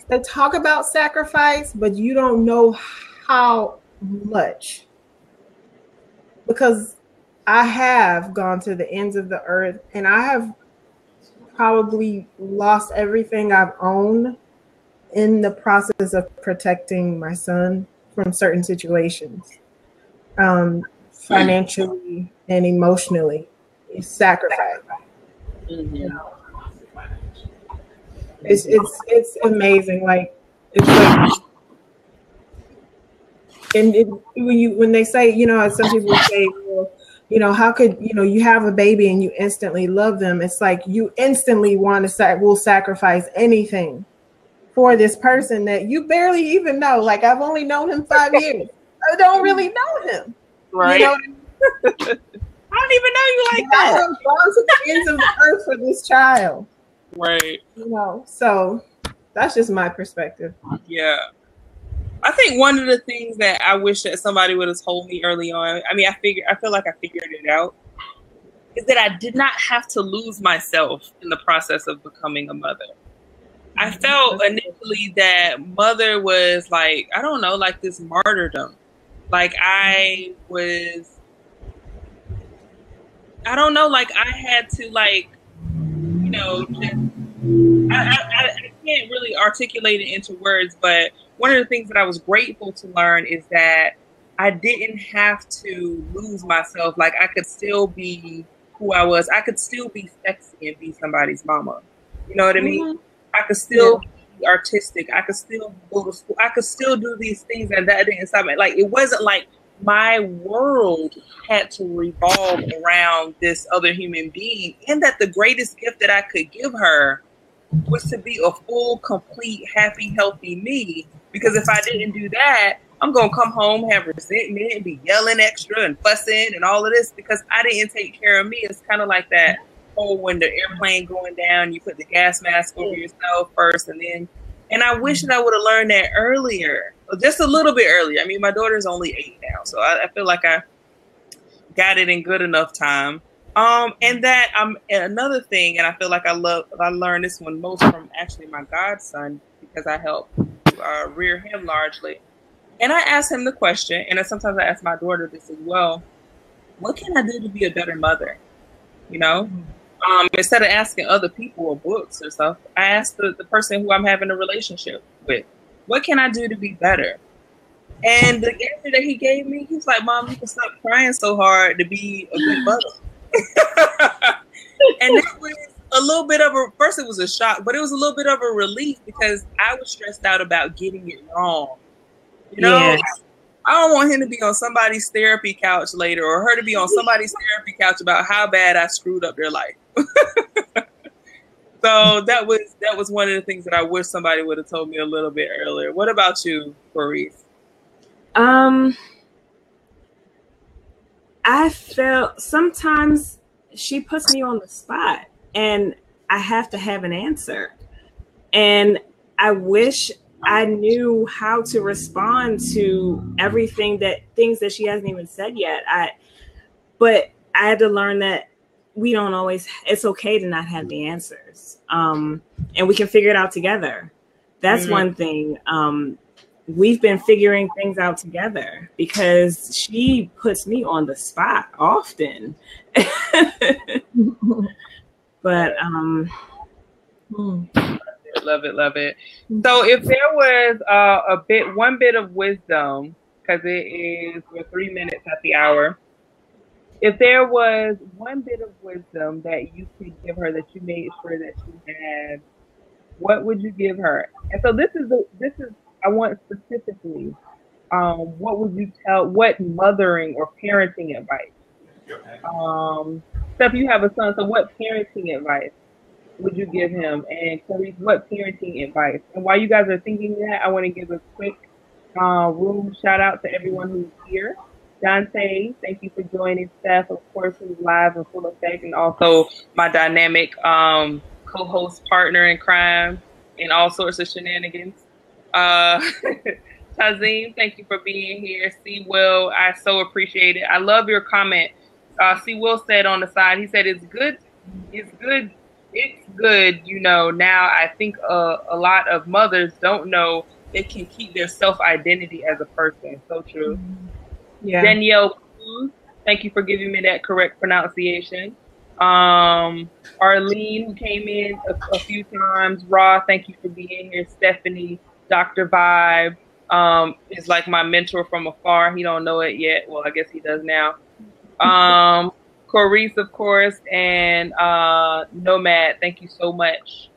they talk about sacrifice, but you don't know how much. Because I have gone to the ends of the earth, and I have probably lost everything I've owned in the process of protecting my son from certain situations, financially and emotionally. It's sacrifice. Mm-hmm. You know, it's amazing. Like it's like, and when they say, you know, some people say, well, you know, how could, you know, you have a baby and you instantly love them? It's like you instantly want to will sacrifice anything for this person that you barely even know. Like, I've only known him 5 years. I don't really know him. Right. You know? I don't even know you like that. I've gone to the ends of the earth for this child. Right. You know, so that's just my perspective. Yeah. I think one of the things that I wish that somebody would have told me early on, I mean, I feel like I figured it out, is that I did not have to lose myself in the process of becoming a mother. I felt initially that mother was like, I don't know, like this martyrdom. Like I don't know, like I had to, like, you know, just, I can't really articulate it into words, but one of the things that I was grateful to learn is that I didn't have to lose myself. Like I could still be who I was. I could still be sexy and be somebody's mama. You know what I mean? Mm-hmm. I could still be artistic. I could still go to school. I could still do these things, and that didn't stop me. Like it wasn't like my world had to revolve around this other human being, and that the greatest gift that I could give her was to be a full, complete, happy, healthy me. Because if I didn't do that, I'm going to come home, have resentment, and be yelling extra and fussing and all of this because I didn't take care of me. It's kind of like that whole when the airplane going down, you put the gas mask over yourself first and I wish that I would have learned that earlier, just a little bit earlier. I mean, my daughter's only 8 now, so I feel like I got it in good enough time. And that another thing, and I feel like I learned this one most from actually my godson because I helped rear him largely. And I asked him the question, and sometimes I ask my daughter this as well: what can I do to be a better mother? You know, instead of asking other people or books or stuff, I asked the person who I'm having a relationship with, what can I do to be better? And the answer that he gave me, he's like, Mom, you can stop crying so hard to be a good mother. And it was a little bit of first it was a shock, but it was a little bit of a relief because I was stressed out about getting it wrong. You know, I don't want him to be on somebody's therapy couch later or her to be on somebody's therapy couch about how bad I screwed up their life. So that was one of the things that I wish somebody would have told me a little bit earlier. What about you, Clarice? I felt sometimes she puts me on the spot and I have to have an answer. And I wish I knew how to respond to things that she hasn't even said yet. But I had to learn that we don't always, it's okay to not have the answers. And we can figure it out together. That's one thing. We've been figuring things out together because she puts me on the spot often. But love it. So if there was one bit of wisdom, because we're 3 minutes at the hour. If there was one bit of wisdom that you could give her that you made sure that she had, what would you give her? And so this is I want specifically, what mothering or parenting advice? Steph, you have a son, so what parenting advice would you give him? And Clarice, what parenting advice? And while you guys are thinking that, I want to give a quick room shout out to everyone who's here. Dante, thank you for joining. Steph, of course, who's live and full effect, and also my dynamic co-host partner in crime and all sorts of shenanigans. Tazim, thank you for being here. C. Will, I so appreciate it. I love your comment. C. Will said on the side, he said it's good it's good, now I think a lot of mothers don't know they can keep their self-identity as a person. So true. Yeah. Danielle, thank you for giving me that correct pronunciation. Arlene, who came in a few times. Ra, thank you for being here. Stephanie, Dr. Vibe, is like my mentor from afar. He don't know it yet. Well, I guess he does now. Corrice, of course, and Nomad, thank you so much.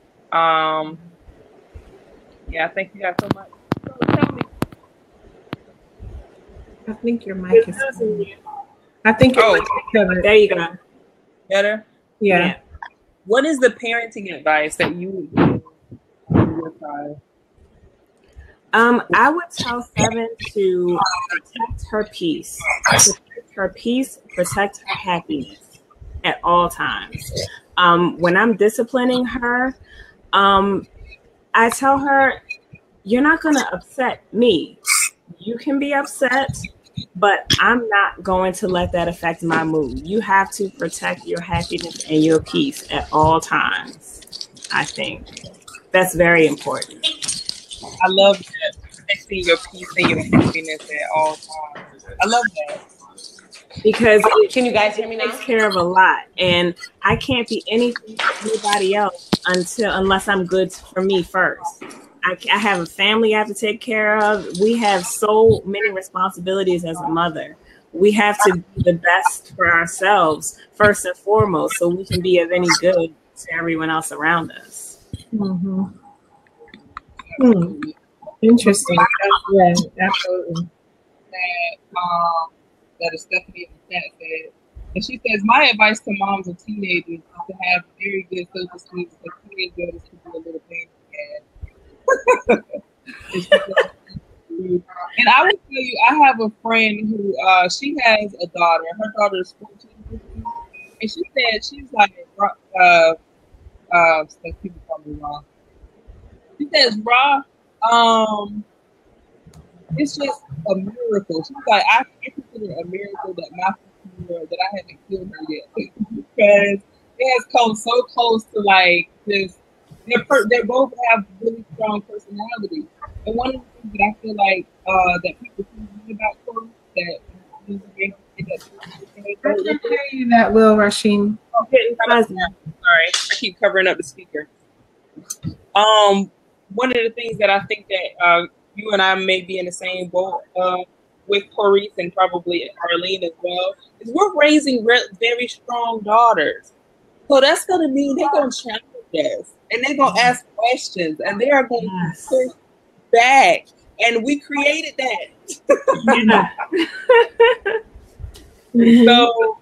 Yeah, thank you guys so much. So tell me. I think your mic is. I think your mic is covered. There you go. Better? Yeah. What is the parenting advice that you would give your child? I would tell Seven to protect her peace. Protect her peace, protect her happiness at all times. When I'm disciplining her, I tell her, you're not going to upset me. You can be upset, but I'm not going to let that affect my mood. You have to protect your happiness and your peace at all times. I think that's very important. I love that. Protecting your peace and your happiness at all times. I love that. Because can you guys hear me now? It takes care of a lot, and I can't be anything for anybody else unless I'm good for me first. I have a family I have to take care of. We have so many responsibilities as a mother. We have to be the best for ourselves first and foremost, so we can be of any good to everyone else around us. Mm-hmm. Interesting. Yeah, absolutely. That is Stephanie in the chat said. And she says, my advice to moms of teenagers is to have very good self-esteem because teenage daughters can be a little pain in the ass. And I will tell you, I have a friend who she has a daughter. Her daughter is 14, 15, and she said she's like people call me wrong. She says, Ra, it's just a miracle. She's like, I consider it a miracle that my 15-year-old that I haven't killed her yet because it has come so close to like this. They both have really strong personalities, and one of the things that I feel like that people think about Corey that I can hear you that well, Rasheen. Sorry, I keep covering up the speaker. One of the things that I think that you and I may be in the same boat with Corrice and probably Arlene as well is we're raising very strong daughters, so that's going to mean they're going to challenge us. And they're going to ask questions, and they are going to push back. And we created that. So,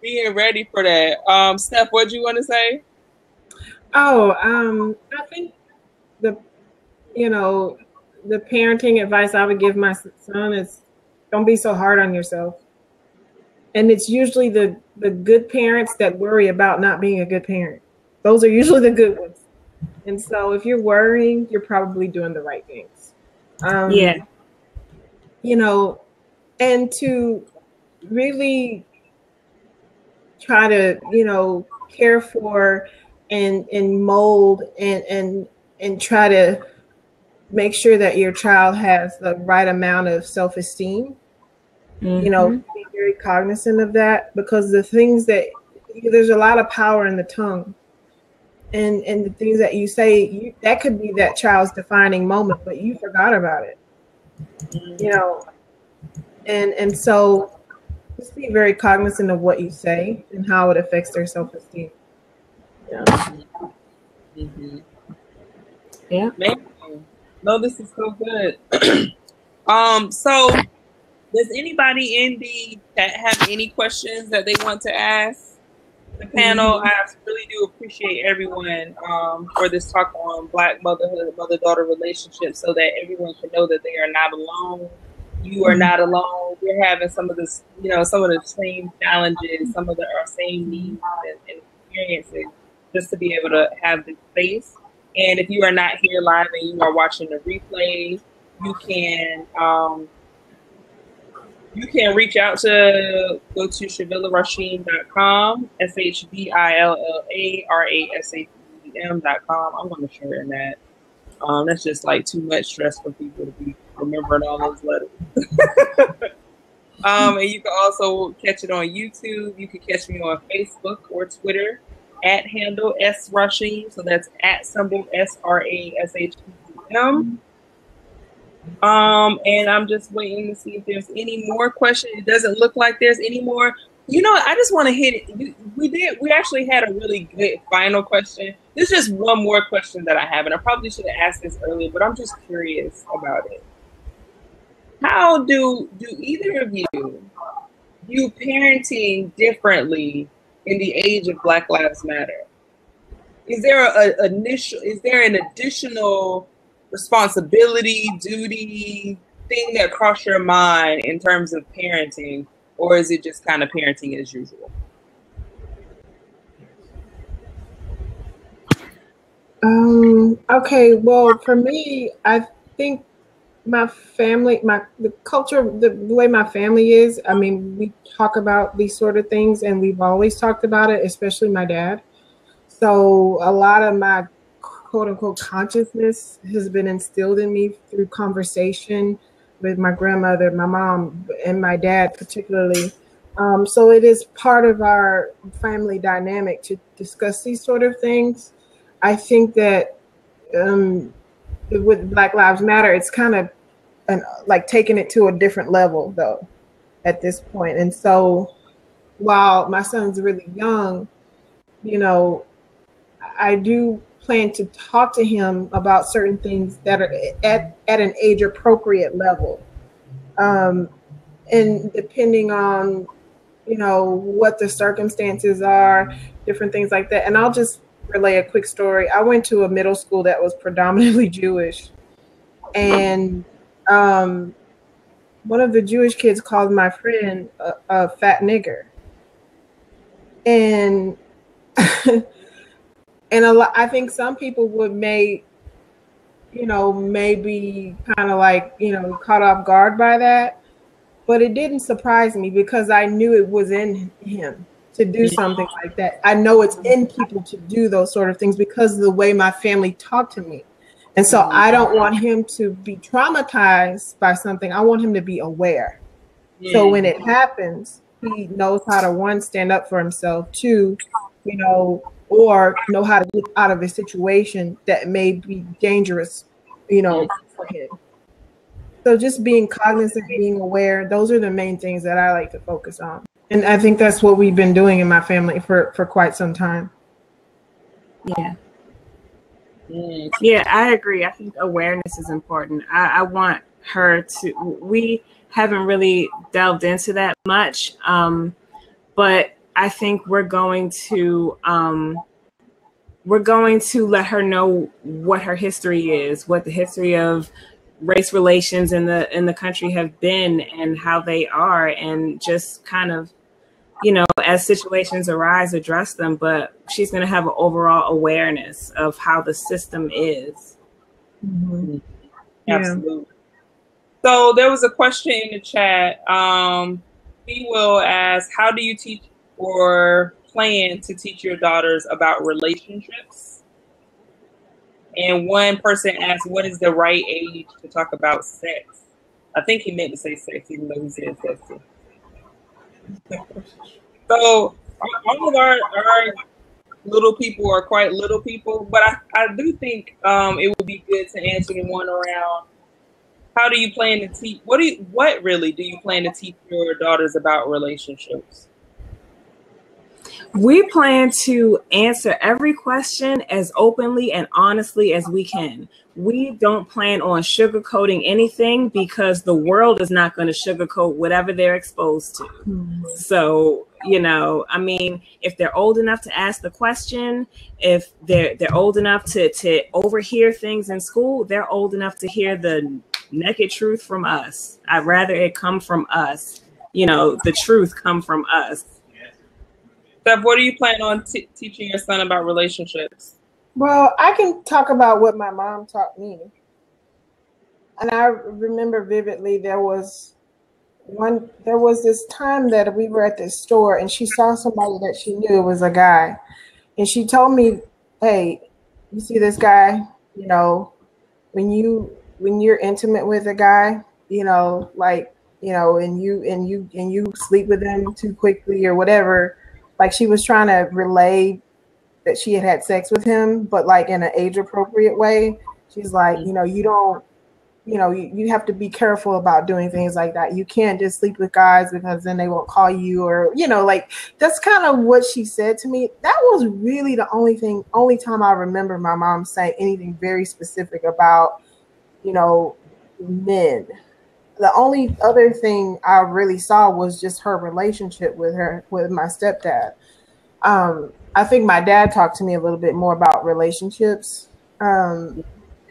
being ready for that. Steph, what do you want to say? I think the parenting advice I would give my son is don't be so hard on yourself. And it's usually the good parents that worry about not being a good parent. Those are usually the good ones. And so if you're worrying, you're probably doing the right things. And to really try to, care for and mold and try to make sure that your child has the right amount of self-esteem, be very cognizant of that, because the things that there's a lot of power in the tongue. And the things that you say, that could be that child's defining moment, but you forgot about it, And so just be very cognizant of what you say and how it affects their self-esteem. Yeah. Mm-hmm. Yeah. Man, no, this is so good. So does anybody in the chat have any questions that they want to ask the panel? I really do appreciate everyone for this talk on Black motherhood, mother-daughter relationships, so that everyone can know that they are not alone. You are not alone. We're having some of this, some of the same challenges, some of our same needs and experiences, just to be able to have this space. And if you are not here live and you are watching the replay, you can You can reach out to go to ShavillaRashim.com, ShavillaRasam.com. I'm going to share in that. That's just like too much stress for people to be remembering all those letters. And you can also catch it on YouTube. You can catch me on Facebook or Twitter at handle @SRashim. So that's @ SRASHM. And I'm just waiting to see if there's any more questions. It doesn't look like there's any more. You know, I just want to hit it. We actually had a really good final question. There's just one more question that I have, and I probably should have asked this earlier, but I'm just curious about it. How do either of you view parenting differently in the age of Black Lives Matter? Is there an additional responsibility, duty, thing that crossed your mind in terms of parenting, or is it just kind of parenting as usual? Okay, well, for me, I think my family, the culture, the way my family is, I mean, we talk about these sort of things, and we've always talked about it, especially my dad. So a lot of my quote unquote consciousness has been instilled in me through conversation with my grandmother, my mom, and my dad particularly. So it is part of our family dynamic to discuss these sort of things. I think that with Black Lives Matter, it's kind of like taking it to a different level though at this point. And so while my son's really young, you know, I do plan to talk to him about certain things that are at an age appropriate level. And depending on, you know, what the circumstances are, different things like that. And I'll just relay a quick story. I went to a middle school that was predominantly Jewish, and one of the Jewish kids called my friend a fat nigger, and and I think some people maybe kind of like, you know, caught off guard by that, but it didn't surprise me because I knew it was in him to do something like that. I know it's in people to do those sort of things because of the way my family talked to me. And so I don't want him to be traumatized by something. I want him to be aware. So when it happens, he knows how to, one, stand up for himself, two, you know, or know how to get out of a situation that may be dangerous, you know, for him. So just being cognizant, being aware, those are the main things that I like to focus on. And I think that's what we've been doing in my family for quite some time. Yeah. Yeah, I agree. I think awareness is important. I want her to, we haven't really delved into that much, but I think we're going to let her know what her history is, what the history of race relations in the country have been and how they are, and just kind of, you know, as situations arise, address them. But she's going to have an overall awareness of how the system is. Mm-hmm. Yeah. Absolutely. So there was a question in the chat. We will ask, how do you teach or plan to teach your daughters about relationships? And one person asked, what is the right age to talk about sex? I think he meant to say sex, even though he said sex. So all of our little people are quite little people, but I do think it would be good to answer the one around, how do you plan to teach, what really do you plan to teach your daughters about relationships? We plan to answer every question as openly and honestly as we can. We don't plan on sugarcoating anything because the world is not going to sugarcoat whatever they're exposed to. Mm-hmm. So, you know, I mean, if they're old enough to ask the question, if they're old enough to overhear things in school, they're old enough to hear the naked truth from us. I'd rather it come from us, you know, the truth come from us. Steph, what do you plan on teaching your son about relationships? Well, I can talk about what my mom taught me. And I remember vividly there was there was this time that we were at this store and she saw somebody that she knew was a guy, and she told me, "Hey, you see this guy? You know, when you're intimate with a guy, you know, like, you know, and you sleep with him too quickly or whatever." Like, she was trying to relay that she had sex with him, but like in an age appropriate way. She's like, you know, you have to be careful about doing things like that. You can't just sleep with guys because then they won't call you, or, you know, like, that's kind of what she said to me. That was really the only time I remember my mom saying anything very specific about, you know, men. The only other thing I really saw was just her relationship with my stepdad. I think my dad talked to me a little bit more about relationships,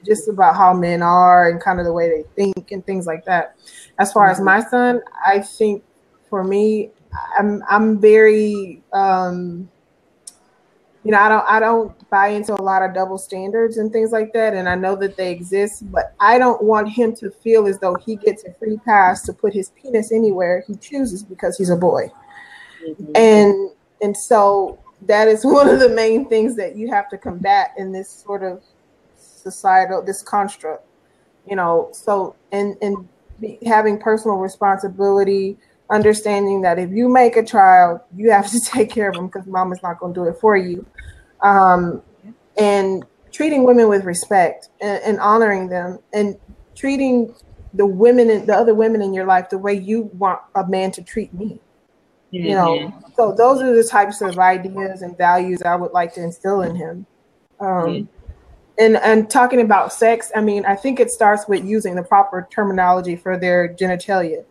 just about how men are and kind of the way they think and things like that. As far as my son, I think for me, I'm very, you know, I don't buy into a lot of double standards and things like that. And I know that they exist, but I don't want him to feel as though he gets a free pass to put his penis anywhere he chooses because he's a boy. And so that is one of the main things that you have to combat in this sort of societal, this construct, you know. So, and having personal responsibility, understanding that if you make a child, you have to take care of them because mama's not going to do it for you. And treating women with respect and honoring them, and treating the women and the other women in your life the way you want a man to treat me. You know, so those are the types of ideas and values I would like to instill in him. And talking about sex, I mean, I think it starts with using the proper terminology for their genitalia,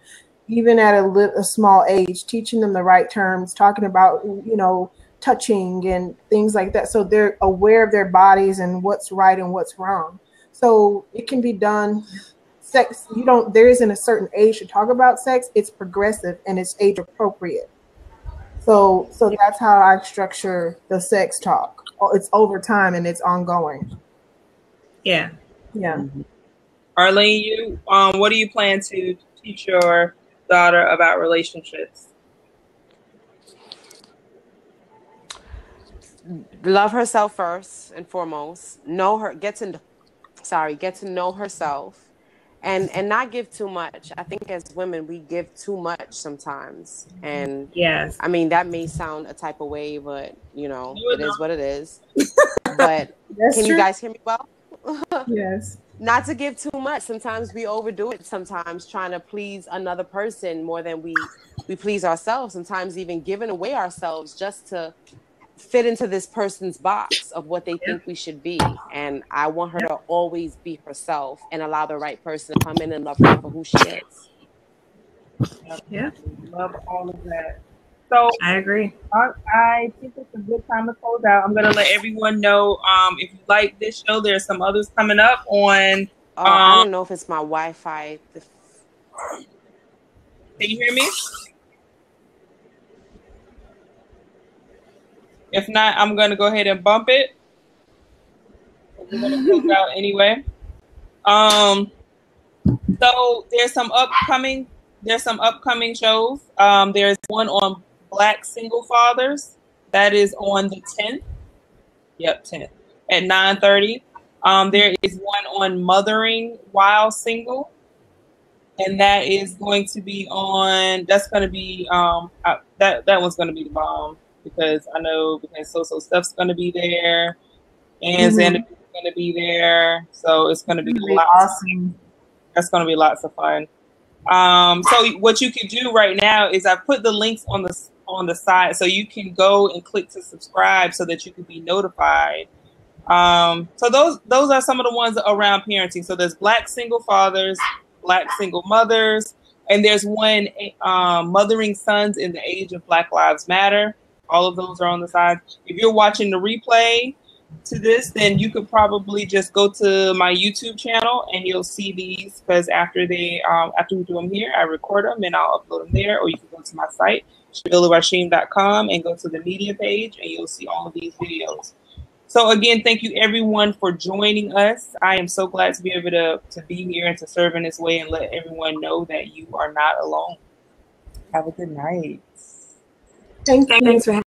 even at a small age, teaching them the right terms, talking about, you know, touching and things like that, so they're aware of their bodies and what's right and what's wrong. So it can be done. Sex, there isn't a certain age to talk about sex. It's progressive and it's age appropriate. So that's how I structure the sex talk. It's over time and it's ongoing. Yeah. Arlene, you what do you plan to teach your daughter about relationships? Love herself first and foremost. Get to know herself, and not give too much. I think as women we give too much sometimes, and yes, I mean that may sound a type of way, but you know, it is what it is. But can you guys hear me well? Yes. Not to give too much. Sometimes we overdo it, sometimes trying to please another person more than we please ourselves, sometimes even giving away ourselves just to fit into this person's box of what they think we should be. And I want her to always be herself and allow the right person to come in and love her for who she is. Love all of that. So I agree. I think it's a good time to close out. I'm gonna let everyone know, if you like this show, there's some others coming up on. I don't know if it's my Wi-Fi. Can you hear me? If not, I'm gonna go ahead and bump it. We're gonna close out anyway. So there's some upcoming shows. There's one on Black single fathers. That is on the 10th. Yep, 10th at 9:30. There is one on mothering while single, and that is going to be on. That's going to be that one's going to be the bomb, because I know So Stuff's going to be there, and Xander is going to be there, so it's going to be awesome. That's going to be lots of fun. So what you can do right now is I put the links on the side, so you can go and click to subscribe so that you can be notified. So those are some of the ones around parenting. So there's Black single fathers, Black single mothers, and there's one mothering sons in the age of Black Lives Matter. All of those are on the side. If you're watching the replay to this, then you could probably just go to my YouTube channel and you'll see these, because after we do them here, I record them and I'll upload them there. Or you can go to my site, ShabillaRashim.com, and go to the media page and you'll see all of these videos. So again, thank you everyone for joining us. I am so glad to be able to be here and to serve in this way and let everyone know that you are not alone. Have a good night. Thank you. Thanks for having me.